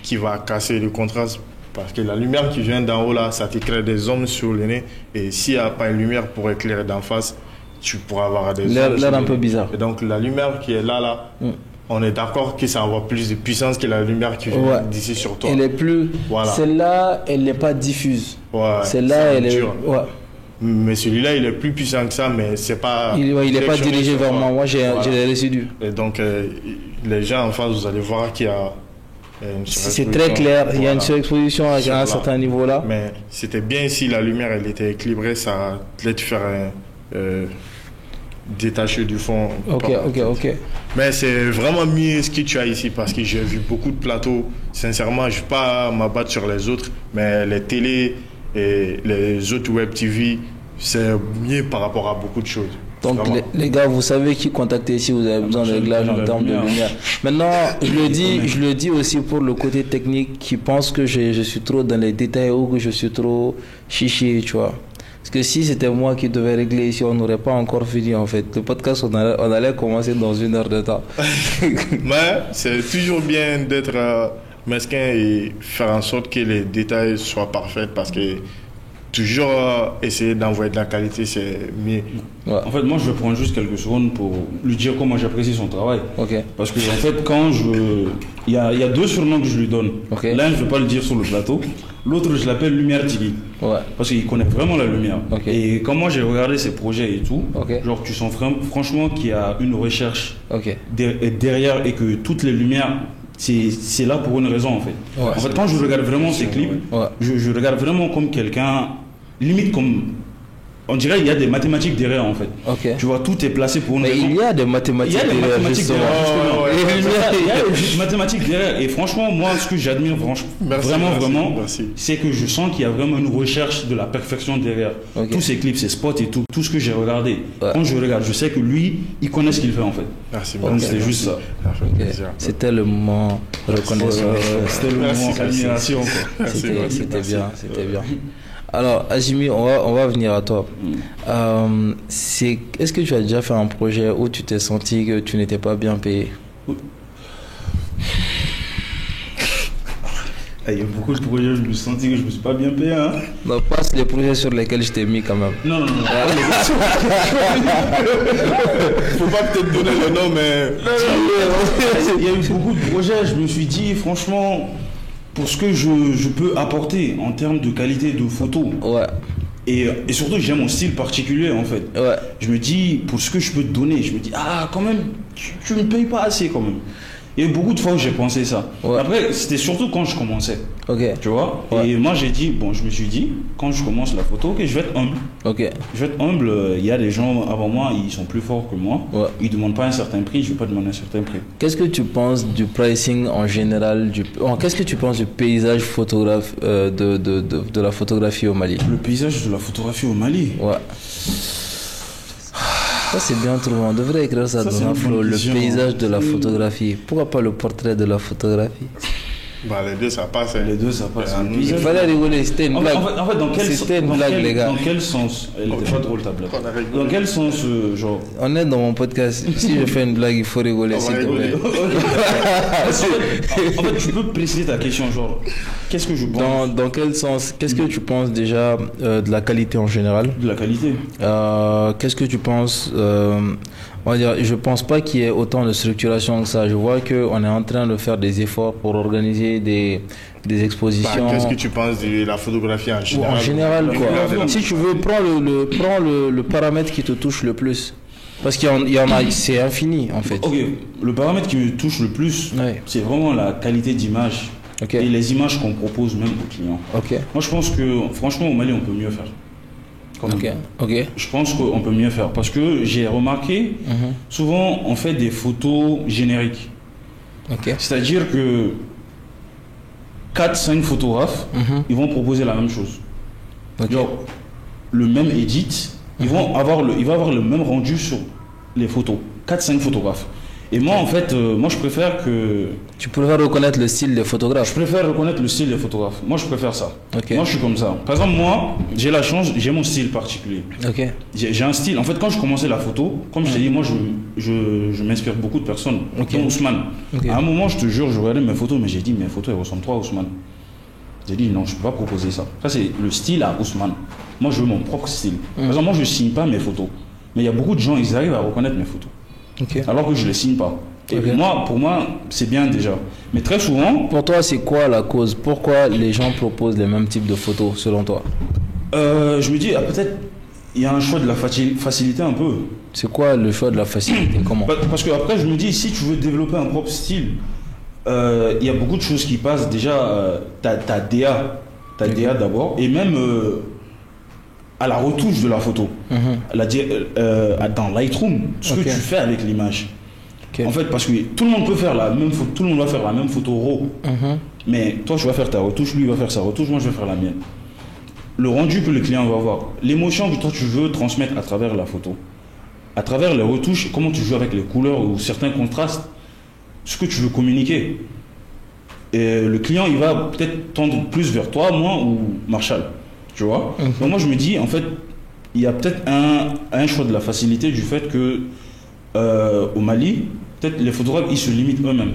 qui va casser le contraste. Parce que la lumière qui vient d'en haut, là, ça te crée des ombres sur le nez. Et s'il n'y a pas une lumière pour éclairer d'en face, tu pourras avoir des ombres. L'air un peu bizarre. Et donc la lumière qui est là, on est d'accord que ça envoie plus de puissance que la lumière qui vient d'ici sur toi. Elle est plus... Celle-là, elle n'est pas diffuse. Celle-là, elle est... Mais celui-là, il est plus puissant que ça, mais c'est pas... Il n'est pas dirigé vers moi. Moi, j'ai les résidus. Et donc, les gens en face, vous allez voir qu'il y a une surexposition. C'est très clair. Il y a une surexposition à un certain niveau-là. Mais c'était bien si la lumière, elle était équilibrée, ça allait te faire détaché du fond. Ok. Mais c'est vraiment mieux ce que tu as ici parce que j'ai vu beaucoup de plateaux. Sincèrement, je ne vais pas m'abattre sur les autres, mais les télés et les autres web TV, c'est mieux par rapport à beaucoup de choses. Donc les gars, vous savez qui contacter si vous avez besoin de réglage en termes de lumière. Maintenant, je le dis aussi pour le côté technique qui pense que je suis trop dans les détails ou que je suis trop chichi, tu vois. Parce que si c'était moi qui devais régler ici, on n'aurait pas encore fini en fait. Le podcast, on allait commencer dans 1 heure de temps. Mais c'est toujours bien d'être mesquin et faire en sorte que les détails soient parfaits parce que toujours essayer d'envoyer de la qualité, c'est mieux. Ouais. En fait, moi, je vais prendre juste quelques secondes pour lui dire comment j'apprécie son travail. Parce que, en fait, il y a 2 surnoms que je lui donne. L'un, je ne vais pas le dire sur le plateau. L'autre, je l'appelle Lumière Tigui. Parce qu'il connaît vraiment la lumière. Et quand moi, j'ai regardé ses projets et tout, genre, tu sens franchement qu'il y a une recherche derrière et que toutes les lumières, c'est là pour une raison en fait. En fait, quand je regarde vraiment ces clips, je regarde vraiment comme quelqu'un, limite comme, on dirait qu'il y a des mathématiques derrière en fait. Tu vois, tout est placé pour une raison. Mais il y a des mathématiques derrière. Il y a des mathématiques derrière. Et franchement, moi, ce que j'admire vraiment, c'est que je sens qu'il y a vraiment une recherche de la perfection derrière. Tous ces clips, ces spots et tout ce que j'ai regardé. Quand je regarde, je sais que lui, il connaît ce qu'il fait en fait. Donc c'était juste ça. C'était le moment reconnaissance. C'était le moment admiration. C'était bien. Alors, Azimi, on va venir à toi. Est-ce que tu as déjà fait un projet où tu t'es senti que tu n'étais pas bien payé? Il y a beaucoup de projets où je me suis senti que je ne me suis pas bien payé. Hein. Non, passe les projets sur lesquels je t'ai mis quand même. Non. Faut pas peut-être donner le nom, mais... Il y a eu beaucoup de projets, je me suis dit, franchement... pour ce que je peux apporter en termes de qualité de photo. Et surtout, j'ai mon style particulier en fait. Je me dis, pour ce que je peux te donner, je me dis, quand même, tu ne me payes pas assez quand même. Il y a eu beaucoup de fois où j'ai pensé ça. Après, c'était surtout quand je commençais. Tu vois. Et moi, je me suis dit, quand je commence la photo, je vais être humble. Je vais être humble. Il y a des gens avant moi, ils sont plus forts que moi. Ils ne demandent pas un certain prix, je ne vais pas demander un certain prix. Qu'est-ce que tu penses du pricing en général qu'est-ce que tu penses du paysage de la photographie au Mali? Le paysage de la photographie au Mali? Ça c'est bien trouvé, on devrait écrire ça dans un flow, le paysage de la photographie. Pourquoi pas le portrait de la photographie? Les deux ça passe. Il fallait rigoler, c'était une blague. En fait, c'était une blague les gars. Dans quel sens? Elle n'était pas drôle ta blague. Dans quel sens genre? On est dans mon podcast, si je fais une blague il faut rigoler s'il te plaît. En fait, tu peux préciser ta question, genre, qu'est-ce que je pense? Dans quel sens? Qu'est-ce que tu penses déjà de la qualité en général? De la qualité. Qu'est-ce que tu penses on va dire, je pense pas qu'il y ait autant de structuration que ça. Je vois qu'on est en train de faire des efforts pour organiser des expositions. Qu'est-ce que tu penses de la photographie en général? En général, quoi. Si tu veux, prends le paramètre qui te touche le plus. Parce qu'il y en a, c'est infini en fait. Le paramètre qui me touche le plus, c'est vraiment la qualité d'image et les images qu'on propose même aux clients. Moi, je pense que franchement, au Mali, on peut mieux faire. Je pense qu'on peut mieux faire parce que j'ai remarqué, souvent on fait des photos génériques. C'est-à-dire que 4-5 photographes, ils vont proposer la même chose. Genre, le même edit, il va avoir le même rendu sur les photos. 4-5 photographes. Et moi, en fait, je préfère que... Tu préfères reconnaître le style des photographes? Je préfère reconnaître le style des photographes. Moi, je préfère ça. Moi, je suis comme ça. Par exemple, moi, j'ai la chance, j'ai mon style particulier. J'ai un style. En fait, quand je commençais la photo, comme je t'ai dit, moi, je m'inspire beaucoup de personnes. Dont Ousmane. À un moment, je te jure, je regardais mes photos, mais j'ai dit, mes photos, elles ressemblent trop à Ousmane. J'ai dit, non, je ne peux pas proposer ça. Ça, c'est le style à Ousmane. Moi, je veux mon propre style. Par exemple, moi, je ne signe pas mes photos. Mais il y a beaucoup de gens, ils arrivent à reconnaître mes photos. Alors que je ne les signe pas. Et pour moi, c'est bien déjà. Mais très souvent... Pour toi, c'est quoi la cause? Pourquoi les gens proposent les mêmes types de photos, selon toi? Je me dis, peut-être, il y a un choix de la facilité un peu. C'est quoi le choix de la facilité? Comment? Parce que après, je me dis, si tu veux développer un propre style, il y a beaucoup de choses qui passent. Déjà, ta DA d'abord, et même à la retouche de la photo. dans Lightroom, ce que tu fais avec l'image. En fait, parce que tout le monde peut faire la même photo, tout le monde va faire la même photo RAW. Mais toi, tu vas faire ta retouche, lui, il va faire sa retouche, moi, je vais faire la mienne. Le rendu que le client va voir, l'émotion que toi, tu veux transmettre à travers la photo, à travers les retouches, comment tu joues avec les couleurs ou certains contrastes, ce que tu veux communiquer. Et le client, il va peut-être tendre plus vers toi, moi ou Marshall. Tu vois. Donc moi, je me dis, en fait, il y a peut-être un choix de la facilité du fait que au Mali, peut-être les photographes, ils se limitent eux-mêmes.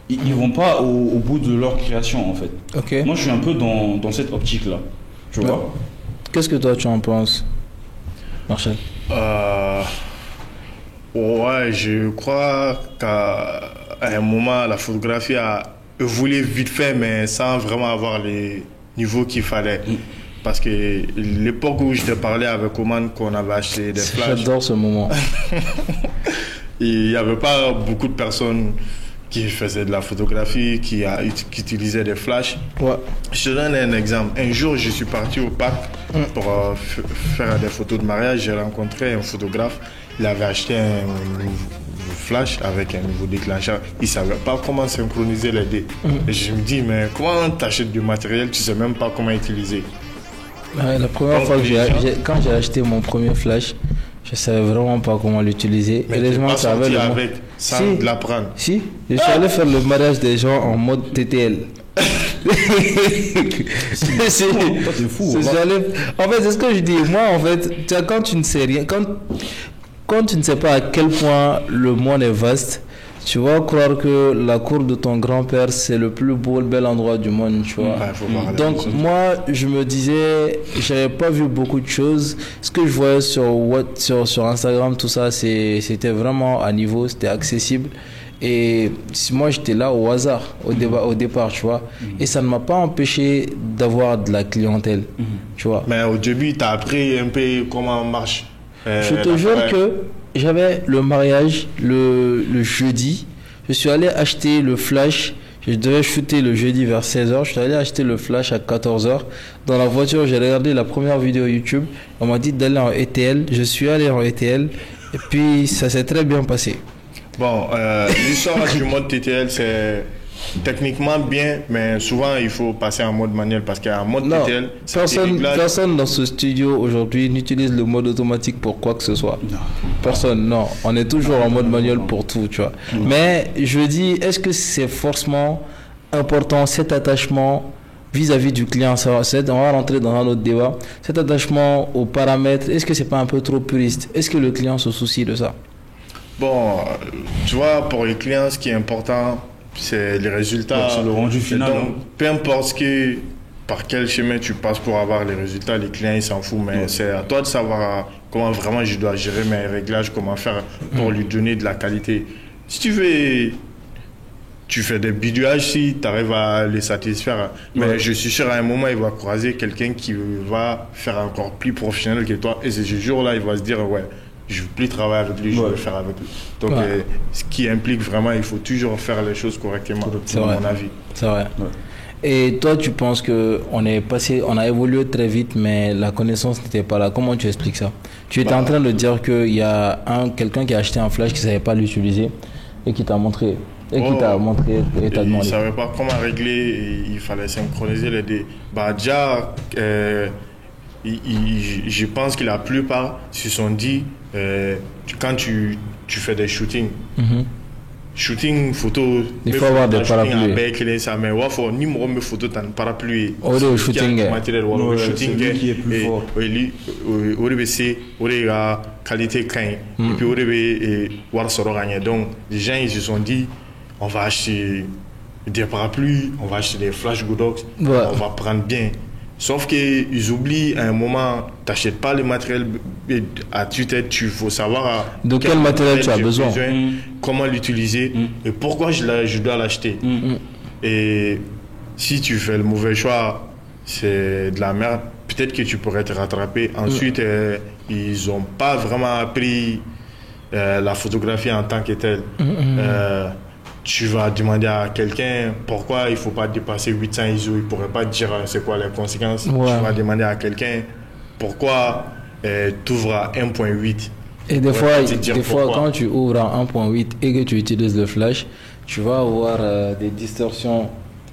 Ils ne vont pas au bout de leur création, en fait. Moi, je suis un peu dans cette optique-là. Tu vois. Qu'est-ce que toi, tu en penses, Marshall? Ouais, je crois qu'à un moment, la photographie a évolué vite fait, mais sans vraiment avoir les niveaux qu'il fallait. Parce que l'époque où je te parlais avec Oman, qu'on avait acheté des flashs. J'adore ce moment. Il n'y avait pas beaucoup de personnes qui faisaient de la photographie, qui utilisaient des flashs. Je te donne un exemple. Un jour, je suis parti au parc pour faire des photos de mariage. J'ai rencontré un photographe. Il avait acheté un nouveau flash avec un nouveau déclencheur. Il ne savait pas comment synchroniser les dés. Et je me dis, mais comment tu achètes du matériel, tu ne sais même pas comment utiliser? La première fois que quand j'ai acheté mon premier flash, je ne savais vraiment pas comment l'utiliser. Mais tu n'es pas sorti avec, sans l'apprendre. Si, je suis allé faire le mariage des gens en mode TTL. C'est fou. En fait, c'est ce que je dis. Moi, en fait, quand tu ne sais rien, quand tu ne sais pas à quel point le monde est vaste, tu vas croire que la cour de ton grand-père, c'est le plus bel endroit du monde, tu vois. Donc, moi, je me disais, j'avais pas vu beaucoup de choses. Ce que je voyais sur Instagram, tout ça, c'était vraiment à niveau, c'était accessible. Et moi, j'étais là au hasard, au départ, tu vois. Et ça ne m'a pas empêché d'avoir de la clientèle, tu vois. Mais au début, tu as appris un peu comment marche. Je te jure que j'avais le mariage le jeudi. Je suis allé acheter le flash. Je devais shooter le jeudi vers 16h. Je suis allé acheter le flash à 14h. Dans la voiture, j'ai regardé la première vidéo YouTube. On m'a dit d'aller en ETL. Je suis allé en ETL. Et puis, ça s'est très bien passé. Bon, l'histoire du mode TTL, c'est techniquement bien, mais souvent il faut passer en mode manuel parce qu'en mode TTL, personne dans ce studio aujourd'hui n'utilise le mode automatique pour quoi que ce soit. Personne, non. On est toujours en mode manuel pour tout, tu vois. Mais je dis, est-ce que c'est forcément important cet attachement vis-à-vis du client? On va rentrer dans un autre débat. Cet attachement aux paramètres, est-ce que c'est pas un peu trop puriste? Est-ce que le client se soucie de ça? Bon, tu vois, pour les clients, ce qui est important, c'est les résultats. C'est le rendu final. Donc, peu importe par quel chemin tu passes pour avoir les résultats, les clients, ils s'en foutent. Mais c'est à toi de savoir comment vraiment je dois gérer mes réglages, comment faire pour lui donner de la qualité. Si tu veux, tu fais des biduages si tu arrives à les satisfaire. Mais je suis sûr, à un moment, il va croiser quelqu'un qui va faire encore plus professionnel que toi. Et ce jour-là, il va se dire, ouais, je ne veux plus travailler avec lui, je veux le faire avec lui. Donc, ce qui implique vraiment, il faut toujours faire les choses correctement, à mon avis. C'est vrai. Et toi, tu penses qu'on a évolué très vite, mais la connaissance n'était pas là. Comment tu expliques ça? Tu étais en train de dire qu'il y a quelqu'un qui a acheté un flash qui ne savait pas l'utiliser et qui t'a montré. Et qui t'a montré et t'a demandé. Il ne savait pas comment régler, et il fallait synchroniser les dés. Déjà, je pense que la plupart se sont dit, quand tu fais des shootings, shooting photo, il faut avoir des parapluies. Mais il faut ni me photo dans parapluie. Le shooting qui est plus fort. La qualité quand et puis donc les gens ils se sont dit, on va acheter des parapluies, on va acheter des flash Godox, on va prendre bien. Sauf qu'ils oublient à un moment, tu n'achètes pas le matériel à tue-tête, il faut savoir de quel matériel tu as besoin, comment l'utiliser et pourquoi je dois l'acheter. Et si tu fais le mauvais choix, c'est de la merde. Peut-être que tu pourrais te rattraper. Ensuite, ils n'ont pas vraiment appris la photographie en tant que telle. Tu vas demander à quelqu'un pourquoi il ne faut pas dépasser 800 ISO, il ne pourrait pas te dire c'est quoi les conséquences. Tu vas demander à quelqu'un pourquoi tu ouvres à 1.8. Et des fois quand tu ouvres à 1.8 et que tu utilises le flash, tu vas avoir des distorsions,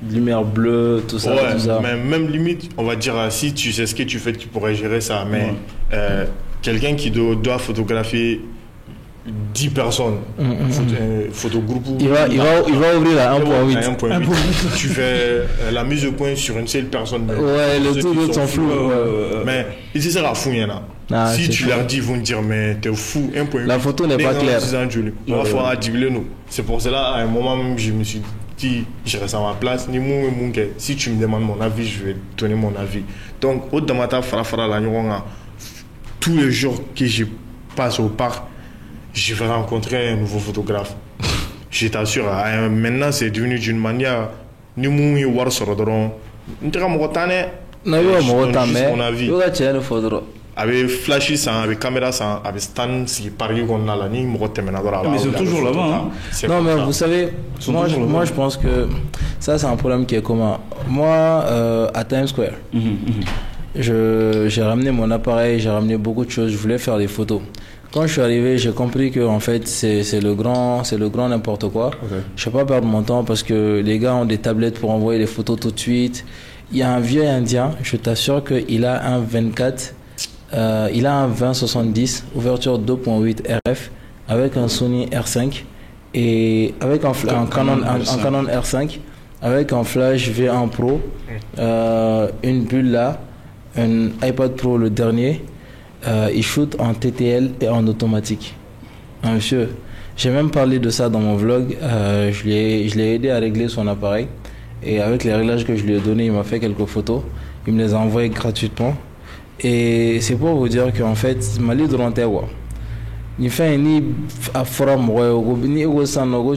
lumière bleue, tout ça. Ouais, tout ça. Mais même limite, on va dire, si tu sais ce que tu fais, tu pourrais gérer ça. Mais quelqu'un qui doit photographier 10 personnes, photogroupe, il va ouvrir à 1.8. Tu fais la mise au point sur une seule personne. Ouais, les autres sont flous. Mais ils se seront fous, il y en a. Si tu leur dis, ils vont te dire, mais t'es fou, 1.8. La photo n'est pas claire. C'est pour cela, à un moment même, je me suis dit, je reste à ma place. Si tu me demandes mon avis, je vais donner mon avis. Donc, au Damata Farafara, tous les jours que je passe au parc, je vais rencontrer un nouveau photographe. Je t'assure, maintenant c'est devenu d'une manière, ni moui war sorodron, n'tera mogotane, mon avis. Avec flashy sans, avec caméra sans, avec stand si pareil qu'on a là, ni mogotemenadora. Mais c'est toujours là-bas. Non mais vous savez, moi je pense que ça c'est un problème qui est commun. Moi à Times Square, j'ai ramené mon appareil, j'ai ramené beaucoup de choses, je voulais faire des photos. Quand je suis arrivé, j'ai compris que en fait c'est le grand n'importe quoi. Okay. Je ne vais pas perdre mon temps parce que les gars ont des tablettes pour envoyer les photos tout de suite. Il y a un vieux Indien, je t'assure qu'il a un 24, il a un 20-70, ouverture 2.8 RF avec un Sony R5 et avec un Canon R5 avec un flash V1 Pro, une bulle là, un iPad Pro le dernier. Il shoot en TTL et en automatique. Monsieur, j'ai même parlé de ça dans mon vlog. Je l'ai aidé à régler son appareil. Et avec les réglages que je lui ai donnés, il m'a fait quelques photos. Il me les a envoyées gratuitement. Et c'est pour vous dire qu'en fait, Mali Durantewa, il fait ni à forum,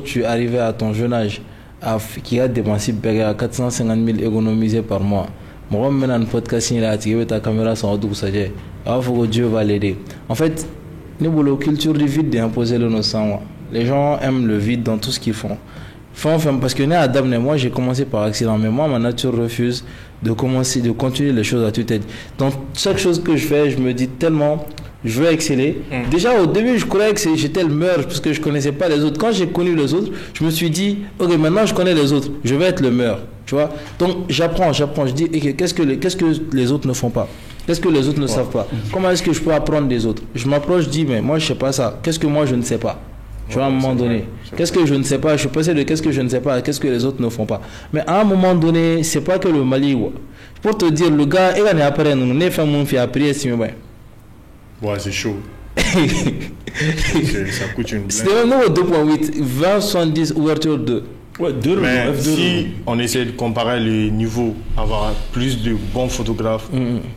tu arrives à ton jeune âge, qui a dépensé à 450 000 économisés par mois. Moi, je un podcast, ta caméra sans doute, ça y est. Il faut que Dieu va l'aider. En fait, nous avons la culture du vide d'imposer le sang. Les gens aiment le vide dans tout ce qu'ils font. Parce que Adam et moi, j'ai commencé par accident, mais moi, ma nature refuse de continuer les choses à toute tête. Dans chaque chose que je fais, je me dis tellement, je veux exceller. Déjà, au début, je croyais que j'étais le meilleur parce que je ne connaissais pas les autres. Quand j'ai connu les autres, je me suis dit, ok, maintenant je connais les autres, je vais être le meilleur. Tu vois? Donc, j'apprends. Je dis, okay, qu'est-ce que les autres ne font pas? Qu'est-ce que les autres ne savent pas? Comment est-ce que je peux apprendre des autres? Je m'approche, je dis, mais moi, je ne sais pas ça. Qu'est-ce que moi, je ne sais pas? Tu vois, à un moment donné. Qu'est-ce que je ne sais pas? Je suis passé de qu'est-ce que je ne sais pas, qu'est-ce que les autres ne font pas. Mais à un moment donné, ce n'est pas que le Mali. Pour te dire, le gars, il est après nous, il fait mon fils après, si ouais, c'est chaud. Ça coûte une blague. C'était un numéro 2.8, 20-70, ouverture 2. Ouais, mais si on essaie de comparer les niveaux, avoir plus de bons photographes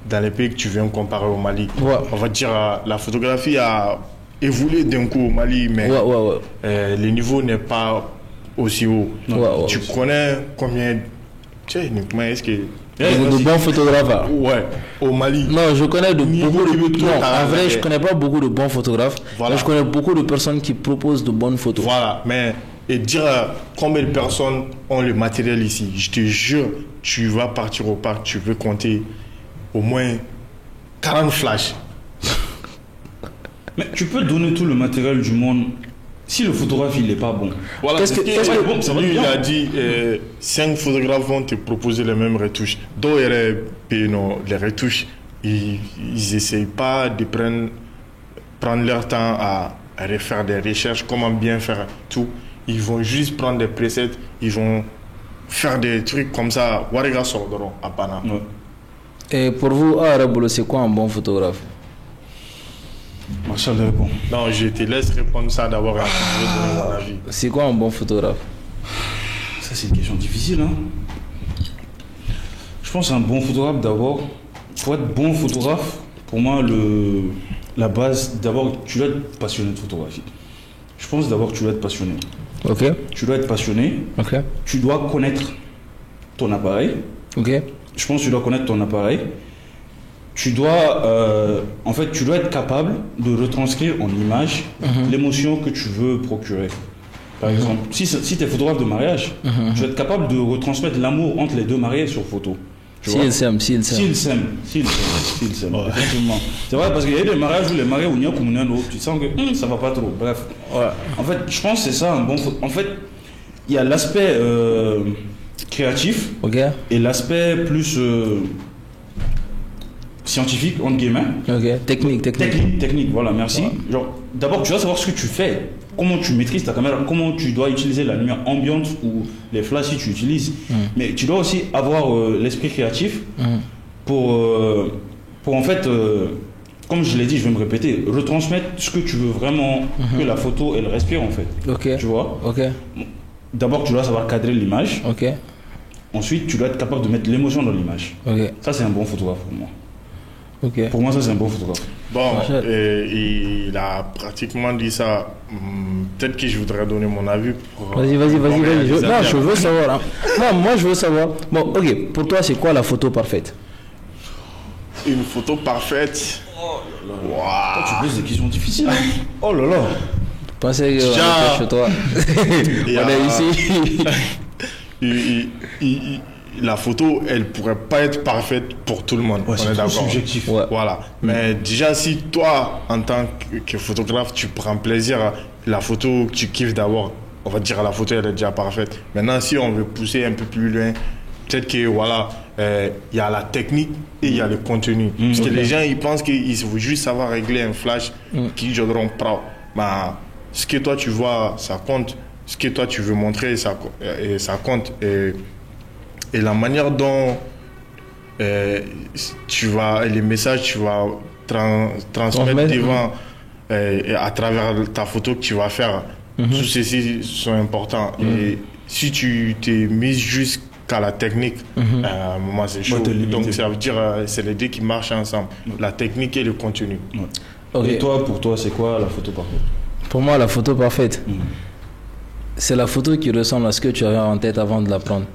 dans les pays que tu viens comparer au Mali, on va dire la photographie a évolué d'un coup au Mali, mais le niveau n'est pas aussi haut. Tu connais combien, est-ce que de bons photographes? Ouais, au Mali. Non, je connais en vrai, je connais pas beaucoup de bons photographes. Voilà. Mais je connais beaucoup de personnes qui proposent de bonnes photos. Voilà, mais et dire combien de personnes ont le matériel ici. Je te jure, tu vas partir au parc, tu veux compter au moins 40 flashs. Mais tu peux donner tout le matériel du monde. Si le photographe il n'est pas bon. Voilà, lui, il a dit 5 photographes vont te proposer les mêmes retouches. D'autres, les retouches, ils n'essayent pas de prendre leur temps à refaire des recherches, comment bien faire tout. Ils vont juste prendre des presets, ils vont faire des trucs comme ça. Wariga Sordoro à Pana. Et pour vous, Arabolo, c'est quoi un bon photographe? Marshall répond. Non, je te laisse répondre ça d'abord à mon avis. C'est quoi un bon photographe? Ça, c'est une question difficile. Hein? Je pense qu'un bon photographe, d'abord, pour être bon photographe, pour moi, la base, d'abord, tu dois être passionné de photographie. Je pense d'abord que tu dois être passionné. Ok. Tu dois être passionné. Ok. Tu dois connaître ton appareil. Ok. Je pense que tu dois connaître ton appareil. Tu dois, tu dois être capable de retranscrire en image l'émotion que tu veux procurer. Par exemple, si tu es photographe de mariage, tu dois être capable de retransmettre l'amour entre les deux mariés sur photo. S'il s'aime. S'il s'aime. Effectivement. C'est vrai, parce qu'il y a des mariages où les mariés, tu sens que ça va pas trop. Bref. Ouais. En fait, je pense que c'est ça un bon. En fait, il y a l'aspect créatif et l'aspect plus scientifique, entre guillemets. Technique, voilà, merci. Ouais. Genre, d'abord, tu dois savoir ce que tu fais. Comment tu maîtrises ta caméra, comment tu dois utiliser la lumière ambiante ou les flashs si tu utilises. Mais tu dois aussi avoir l'esprit créatif pour en fait, comme je l'ai dit, je vais me répéter, retransmettre ce que tu veux vraiment que la photo elle respire en fait. Tu vois. D'abord, tu dois savoir cadrer l'image. Ensuite, tu dois être capable de mettre l'émotion dans l'image. Ça, c'est un bon photographe pour moi. Pour moi, ça, c'est un bon photographe. Bon, il a pratiquement dit ça. Peut-être que je voudrais donner mon avis. Vas-y. Non, je veux savoir. Hein. Moi, je veux savoir. Bon, ok. Pour toi, c'est quoi la photo parfaite? Une photo parfaite. Wow. Toi, tu poses des questions difficiles. Hein. Oh là là. Pensez que on est chez toi. On est ici. La photo, elle pourrait pas être parfaite pour tout le monde. Ouais, on est d'accord. Subjectif. Voilà. Mais déjà, si toi, en tant que photographe, tu prends plaisir à la photo, tu kiffes d'abord, on va dire la photo, elle est déjà parfaite. Maintenant, si on veut pousser un peu plus loin, peut-être que voilà, il y a la technique et il y a le contenu. Parce que les gens, ils pensent qu'il faut juste savoir régler un flash qui joueront proud. Mais ce que toi, tu vois, ça compte. Ce que toi, tu veux montrer, ça compte. Et la manière dont les messages tu vas transmettre devant à travers ta photo que tu vas faire, tous ceci sont importants. Et si tu t'es mis jusqu'à la technique, à un moment c'est chaud. Donc ça veut dire c'est les deux qui marchent ensemble, la technique et le contenu. Et toi, pour toi, c'est quoi la photo parfaite? Pour moi, la photo parfaite, c'est la photo qui ressemble à ce que tu avais en tête avant de la prendre.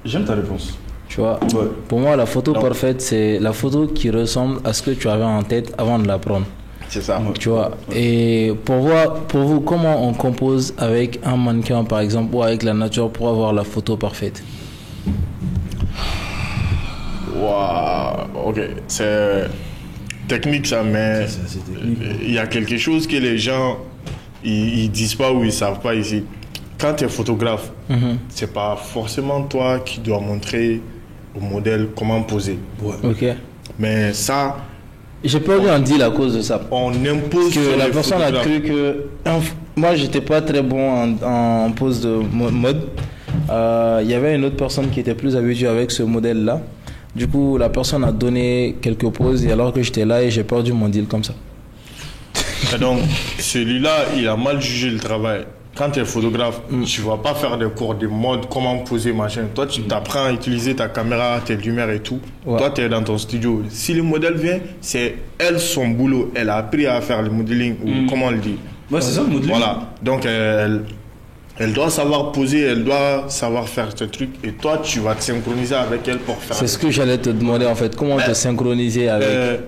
J'aime ta réponse. Tu vois, pour moi, la photo parfaite, c'est la photo qui ressemble à ce que tu avais en tête avant de la prendre. C'est ça. Tu vois, et pour vous, comment on compose avec un mannequin, par exemple, ou avec la nature pour avoir la photo parfaite? Waouh, ok. C'est technique ça, mais il y a quelque chose que les gens, ils disent pas ou ils savent pas ici. Quand tu es photographe, c'est pas forcément toi qui dois montrer au modèle comment poser. Mais ça... J'ai pas bien dit la cause de ça. On impose que la personne a cru que... Moi, j'étais pas très bon en pose de mode. Il y avait une autre personne qui était plus habituée avec ce modèle-là. Du coup, la personne a donné quelques poses et alors que j'étais là et j'ai perdu mon deal comme ça. Et donc, celui-là, il a mal jugé le travail. Quand tu es photographe, tu ne vas pas faire des cours de mode, comment poser, machin. Toi, tu t'apprends à utiliser ta caméra, tes lumières et tout. Toi, tu es dans ton studio. Si le modèle vient, c'est elle, son boulot. Elle a appris à faire le modeling, ou comment on le dit. Ouais, c'est ça le modeling. Voilà. Donc, elle doit savoir poser, elle doit savoir faire ce truc. Et toi, tu vas te synchroniser avec elle pour faire... C'est ce que j'allais te demander en fait. Comment te synchroniser avec...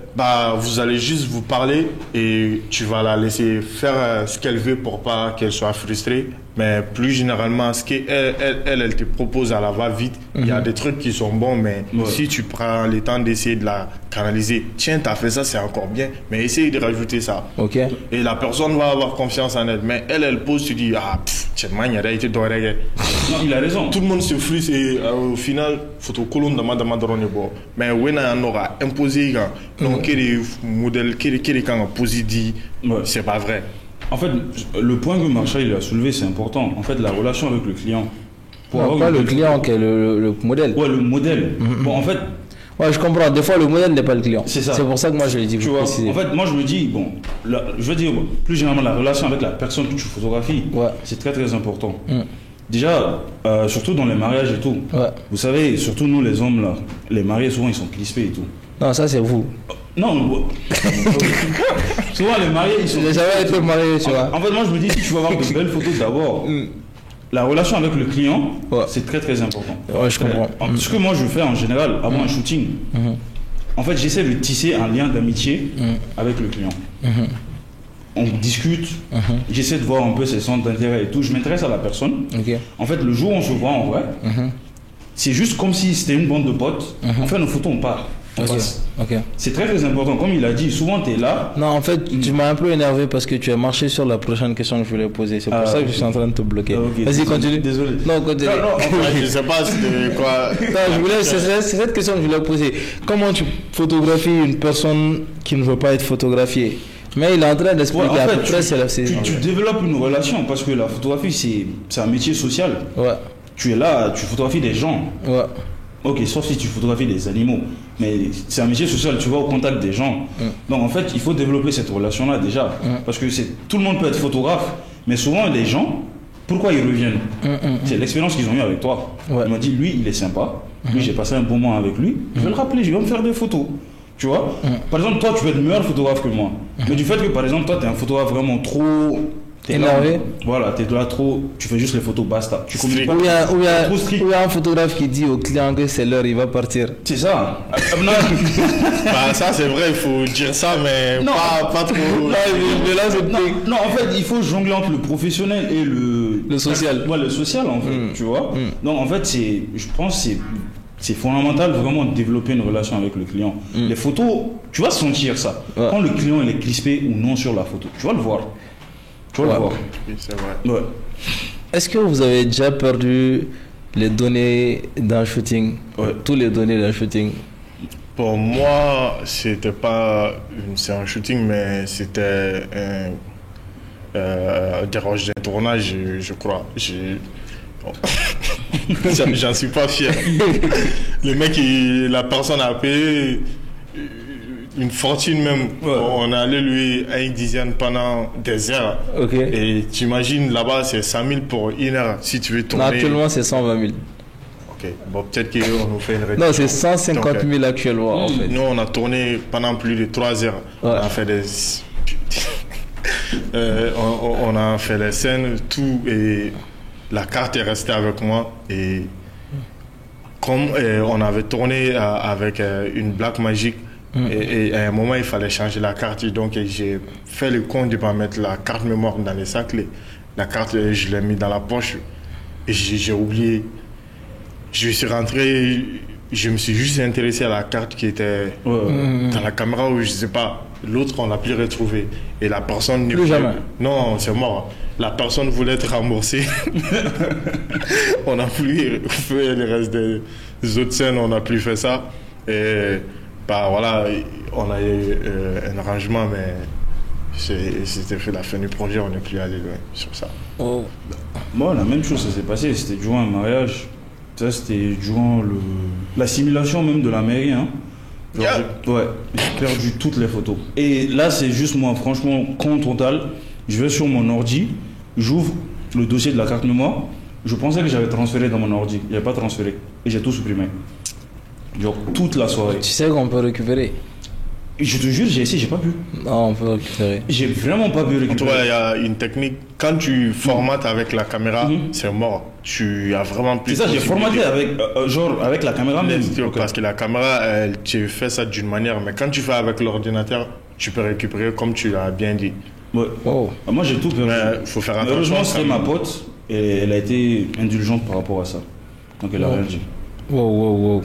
vous allez juste vous parler et tu vas la laisser faire ce qu'elle veut pour pas qu'elle soit frustrée. Mais plus généralement, ce qu'elle te propose à la va-vite, il y a des trucs qui sont bons, mais si tu prends le temps d'essayer de la canaliser, tiens, tu as fait ça, c'est encore bien, mais essaye de rajouter ça. Et la personne va avoir confiance en elle. Mais elle pose, tu dis, il a raison. Tout le monde se frustre et au final, photo colonne de mais when on aura imposé, donc quel modèle, quel posé dit, c'est pas vrai. En fait, le point que Marshall il a soulevé, c'est important. En fait, la relation avec le client. Pas le client, qui est le modèle. Ouais, le modèle. Bon, en fait... Ouais, je comprends. Des fois, le modèle n'est pas le client. C'est ça. C'est pour ça que moi, je l'ai dit. Tu vois, en fait, moi, je me dis, je veux dire, plus généralement, la relation avec la personne que tu photographies, c'est très, très important. Déjà, surtout dans les mariages et tout. Vous savez, surtout nous, les hommes, là, les mariés, souvent, ils sont crispés et tout. Non, ça, c'est vous. Non, souvent les mariés, ils sont... J'ai jamais été marié, tu vois. En fait, moi, je me dis, si tu veux avoir de belles photos d'abord, la relation avec le client, c'est très, très important. Ouais, je comprends. Ce que moi, je fais en général, avant un shooting, en fait, j'essaie de tisser un lien d'amitié avec le client. On discute, j'essaie de voir un peu ses centres d'intérêt et tout. Je m'intéresse à la personne. En fait, le jour où on se voit en vrai, c'est juste comme si c'était une bande de potes. On fait nos photos, on part. C'est très très important. Comme il a dit, souvent tu es là. Non, en fait, tu m'as un peu énervé parce que tu as marché sur la prochaine question que je voulais poser. C'est pour ça que je suis en train de te bloquer. Vas-y, continue. Désolé. Non, continue. Non, je sais pas c'était quoi. C'est cette question que je voulais poser. Comment tu photographies une personne qui ne veut pas être photographiée? Mais il est en train d'expliquer en fait, à peu près. Tu développes une relation parce que la photographie, c'est un métier social. Ouais. Tu es là, tu photographies des gens. Ouais. Ok, sauf si tu photographies des animaux. Mais c'est un métier social, tu vas au contact des gens. Donc en fait, il faut développer cette relation-là déjà. Parce que tout le monde peut être photographe, mais souvent les gens, pourquoi ils reviennent? C'est l'expérience qu'ils ont eue avec toi. Ouais. Ils m'ont dit, lui, il est sympa. Lui, j'ai passé un bon moment avec lui. Je vais le rappeler, je vais me faire des photos. Tu vois? Par exemple, toi, tu peux être meilleur photographe que moi. Mais du fait que, par exemple, toi, tu es un photographe vraiment trop... énervé. Voilà, t'es là trop, tu fais juste les photos, basta. Tu communiques pas. Ou il y a un photographe qui dit au client que c'est l'heure, il va partir. C'est ça. Bah, ça c'est vrai, il faut dire ça, mais pas trop. Non, en fait, il faut jongler entre le professionnel et le social. Ouais, le social, en fait, tu vois. Donc, en fait, je pense que c'est fondamental vraiment de développer une relation avec le client. Les photos, tu vas sentir ça. Ouais. Quand le client il est crispé ou non sur la photo, tu vas le voir. Tu vas le voir. Oui, c'est vrai. Ouais. Est-ce que vous avez déjà perdu les données d'un shooting? Ouais. Tous les données d'un shooting? Pour moi, c'était pas c'est un shooting, mais c'était un déroge d'un tournage, je crois. J'en suis pas fier. Le mec, la personne a payé une fortune même. Ouais. On est allé lui à une dizaine pendant des heures. Okay. Et tu imagines là-bas, c'est 100 000 pour une heure si tu veux tourner. Non, actuellement, c'est 120 000. Ok, bon, peut-être qu'on nous fait une réduction. Non, c'est 150 000 actuellement en fait. Nous, on a tourné pendant plus de 3 heures. Ouais. On a fait des. On a fait les scènes, tout, et la carte est restée avec moi. Et comme on avait tourné avec une Blackmagic, et à un moment, il fallait changer la carte. Donc, j'ai fait le con de ne pas mettre la carte mémoire dans les sacs. La carte, je l'ai mis dans la poche. Et j'ai oublié. Je suis rentré, je me suis juste intéressé à la carte qui était dans la caméra, ou je ne sais pas. L'autre, on ne l'a plus retrouvé. Et la personne... Plus jamais. Non, c'est mort. La personne voulait être remboursée. On n'a plus fait le reste des autres scènes, on n'a plus fait ça. Et... bah voilà, on a eu un arrangement, mais c'était fait la fin du projet, on n'est plus allé loin sur ça. Oh. Moi, la même chose, ça s'est passé, c'était durant un mariage. Ça, c'était durant l'assimilation même de la mairie. Hein. Genre, j'ai perdu toutes les photos. Et là, c'est juste moi, franchement, con total. Je vais sur mon ordi, j'ouvre le dossier de la carte mémoire. Je pensais que j'avais transféré dans mon ordi. Il n'y avait pas transféré. Et j'ai tout supprimé. Genre toute la soirée. Tu sais qu'on peut récupérer? Je te jure, j'ai essayé, j'ai pas pu. Non, on peut récupérer. J'ai vraiment pas pu récupérer. En tout cas, il y a une technique. Quand tu formates avec la caméra, c'est mort. Tu as vraiment plus. C'est ça, j'ai formaté avec la caméra même. Parce que la caméra, tu fais ça d'une manière, mais quand tu fais avec l'ordinateur, tu peux récupérer comme tu l'as bien dit. Ouais. Oh. Moi, j'ai tout perdu. Il faut faire attention. Heureusement, c'était ma pote et elle a été indulgente par rapport à ça. Donc, elle a rien dit. Wow.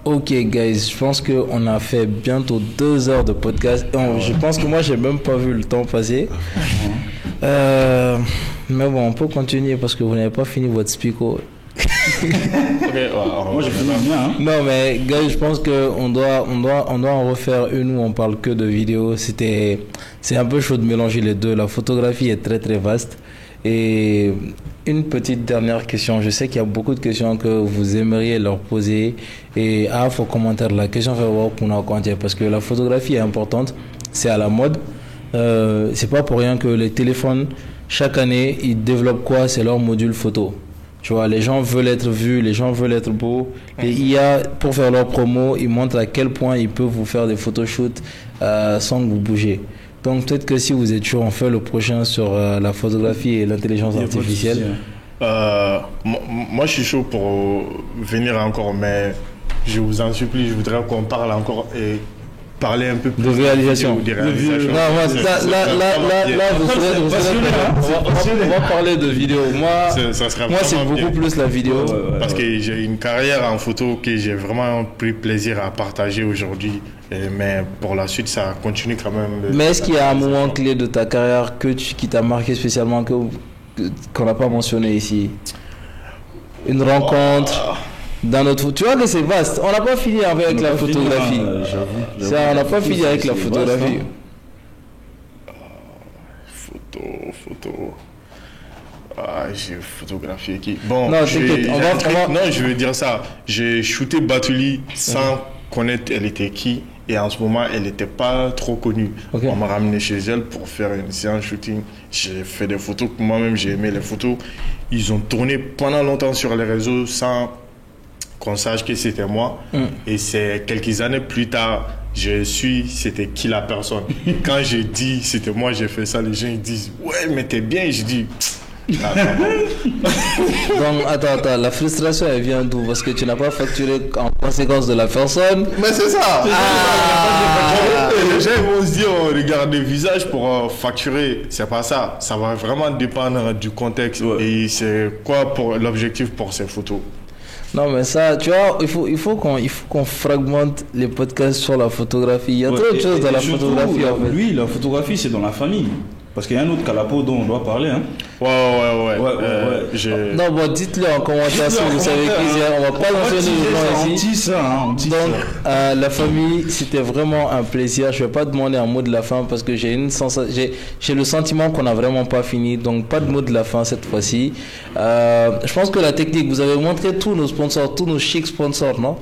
Ok, guys, je pense qu'on a fait bientôt 2 heures de podcast. Je pense que moi, j'ai même pas vu le temps passer. Mais bon, on peut continuer parce que vous n'avez pas fini votre speaker. Moi, j'ai fini bien. Hein. Non, mais guys, je pense qu'on doit en refaire une où on parle que de vidéos. C'est un peu chaud de mélanger les deux. La photographie est très très vaste. Et une petite dernière question. Je sais qu'il y a beaucoup de questions que vous aimeriez leur poser. Et faut commentaire la question fait voir pour nous raconter parce que la photographie est importante. C'est à la mode. C'est pas pour rien que les téléphones, chaque année, ils développent quoi? C'est leur module photo. Tu vois, les gens veulent être vus, les gens veulent être beaux. Et IA, pour faire leur promo, ils montrent à quel point ils peuvent vous faire des photoshoots sans que vous bougez. Donc peut-être que si vous êtes chaud, on fait le prochain sur la photographie et l'intelligence artificielle. Moi, je suis chaud pour venir encore, mais je vous en supplie, je voudrais qu'on parle encore et parler un peu plus de réalisation. Des réalisations. Non, moi, on va parler de vidéo. Moi, c'est beaucoup plus la vidéo. Parce que j'ai une carrière en photo que j'ai vraiment pris plaisir à partager aujourd'hui. Mais pour la suite, ça continue quand même. Mais est-ce qu'il y a un moment clé de ta carrière qui t'a marqué spécialement, qu'on n'a pas mentionné ici? Une rencontre dans notre... Tu vois que c'est vaste. On n'a pas fini avec la photographie. On n'a pas fini avec la photographie. Photo. J'ai photographié qui... Bon, non, je veux dire ça. J'ai shooté Batuli sans connaître elle était qui. Et en ce moment, elle n'était pas trop connue. On m'a ramené chez elle pour faire une séance shooting. J'ai fait des photos que moi-même, j'ai aimé les photos. Ils ont tourné pendant longtemps sur les réseaux sans qu'on sache que c'était moi. Et c'est quelques années plus tard, je suis, c'était qui la personne. Quand j'ai dit c'était moi, j'ai fait ça, les gens ils disent ouais, mais t'es bien. Et je dis donc attends, la frustration elle vient d'où? Parce que tu n'as pas facturé en conséquence de la personne. Mais c'est ça. Les gens vont se dire regarde le visage pour facturer, c'est pas ça. Ça va vraiment dépendre du contexte et c'est quoi pour l'objectif pour ces photos. Non mais ça, tu vois, il faut qu'on fragmente les podcasts sur la photographie. Il y a trop de choses dans la photographie en fait. Lui, la photographie c'est dans la famille. Parce qu'il y a un autre calapo dont on doit parler. Hein. Ouais. Non, bon, dites-le en commentaire si vous savez qui c'est. On va pas mentionner les gens ici. Donc, la famille, c'était vraiment un plaisir. Je vais pas demander un mot de la fin parce que j'ai le sentiment qu'on n'a vraiment pas fini. Donc, pas de mot de la fin cette fois-ci. Je pense que la technique, vous avez montré tous nos sponsors, tous nos chics sponsors, non?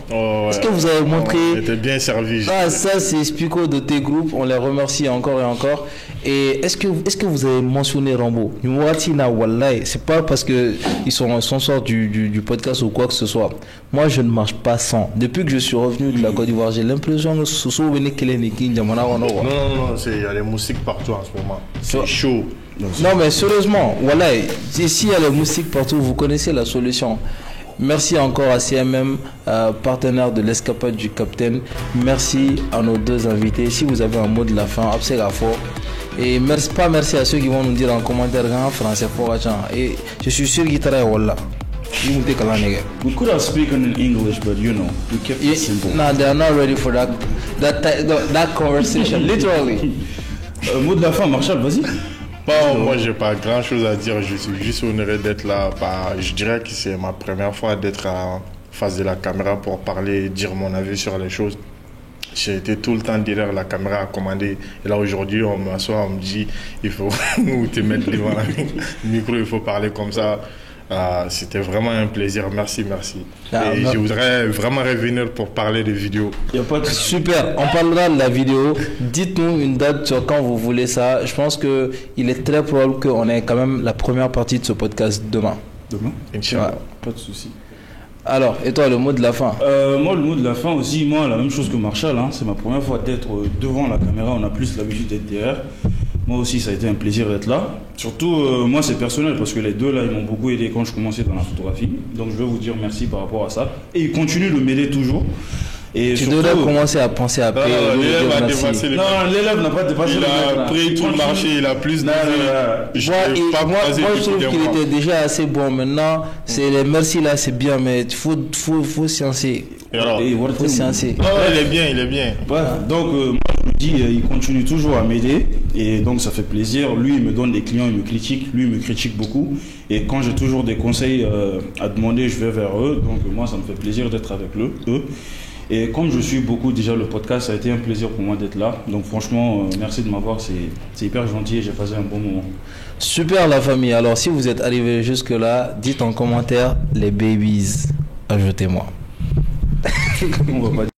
Est-ce que vous avez montré... C'était bien servi. Ça, c'est Spico de T-Group. On les remercie encore et encore. Et est-ce que vous avez mentionné Rambo? C'est pas parce qu'ils sont sponsors du podcast ou quoi que ce soit. Moi, je ne marche pas sans. Depuis que je suis revenu de la Côte d'Ivoire, j'ai l'impression que ce sont venus Non, il y a les moustiques partout en ce moment. C'est chaud. Non, mais sérieusement, voilà. Ici, il y a les moustiques partout. Vous connaissez la solution. Merci encore à CMM, partenaire de l'escapade du Capitaine. Merci à nos deux invités. Si vous avez un mot de la fin, et merci à ceux qui vont nous dire en commentaire en français pour et je suis sûr qu'ils travaillent voilà. We could have spoken in English, but we kept it simple. No, they are not ready for that conversation, literally. Mot de la fin, Marshall, vas-y. Bon, moi, j'ai pas grand-chose à dire. Je suis juste honoré d'être là. Je dirais que c'est ma première fois d'être en face de la caméra pour parler, dire mon avis sur les choses. J'ai été tout le temps derrière la caméra à commander. Et là, aujourd'hui, on m'assoit, on me dit, il faut te mettre devant le micro, il faut parler comme ça. C'était vraiment un plaisir. Merci. Et je voudrais vraiment revenir pour parler de vidéo. Super, on parlera de la vidéo. Dites-nous une date sur quand vous voulez ça. Je pense qu'il est très probable qu'on ait quand même la première partie de ce podcast demain. Inch'Allah, pas de souci. Alors, et toi, le mot de la fin? Moi, le mot de la fin aussi, la même chose que Marshall. C'est ma première fois d'être devant la caméra. On a plus l'habitude d'être derrière. Moi aussi, ça a été un plaisir d'être là. Surtout, moi, c'est personnel parce que les deux, là, ils m'ont beaucoup aidé quand je commençais dans la photographie. Donc, je veux vous dire merci par rapport à ça. Et ils continuent de m'aider toujours. Et tu devrais commencer à penser à payer. L'élève a dépassé les... Non, l'élève n'a pas dépassé il a pris tout le marché, il a plus de... Moi, je trouve qu'il était déjà assez bon. Maintenant, c'est les merci là, c'est bien, mais il faut sciencer. Il est bien. Voilà. Donc, moi, je me dis, il continue toujours à m'aider. Et donc, ça fait plaisir. Lui, il me donne des clients, il me critique. Lui, il me critique beaucoup. Et quand j'ai toujours des conseils à demander, je vais vers eux. Donc, moi, ça me fait plaisir d'être avec eux. Et comme je suis beaucoup déjà le podcast, ça a été un plaisir pour moi d'être là. Donc franchement, merci de m'avoir, c'est hyper gentil et j'ai passé un bon moment. Super la famille, alors si vous êtes arrivés jusque là, dites en commentaire les babies, ajoutez-moi. On va pas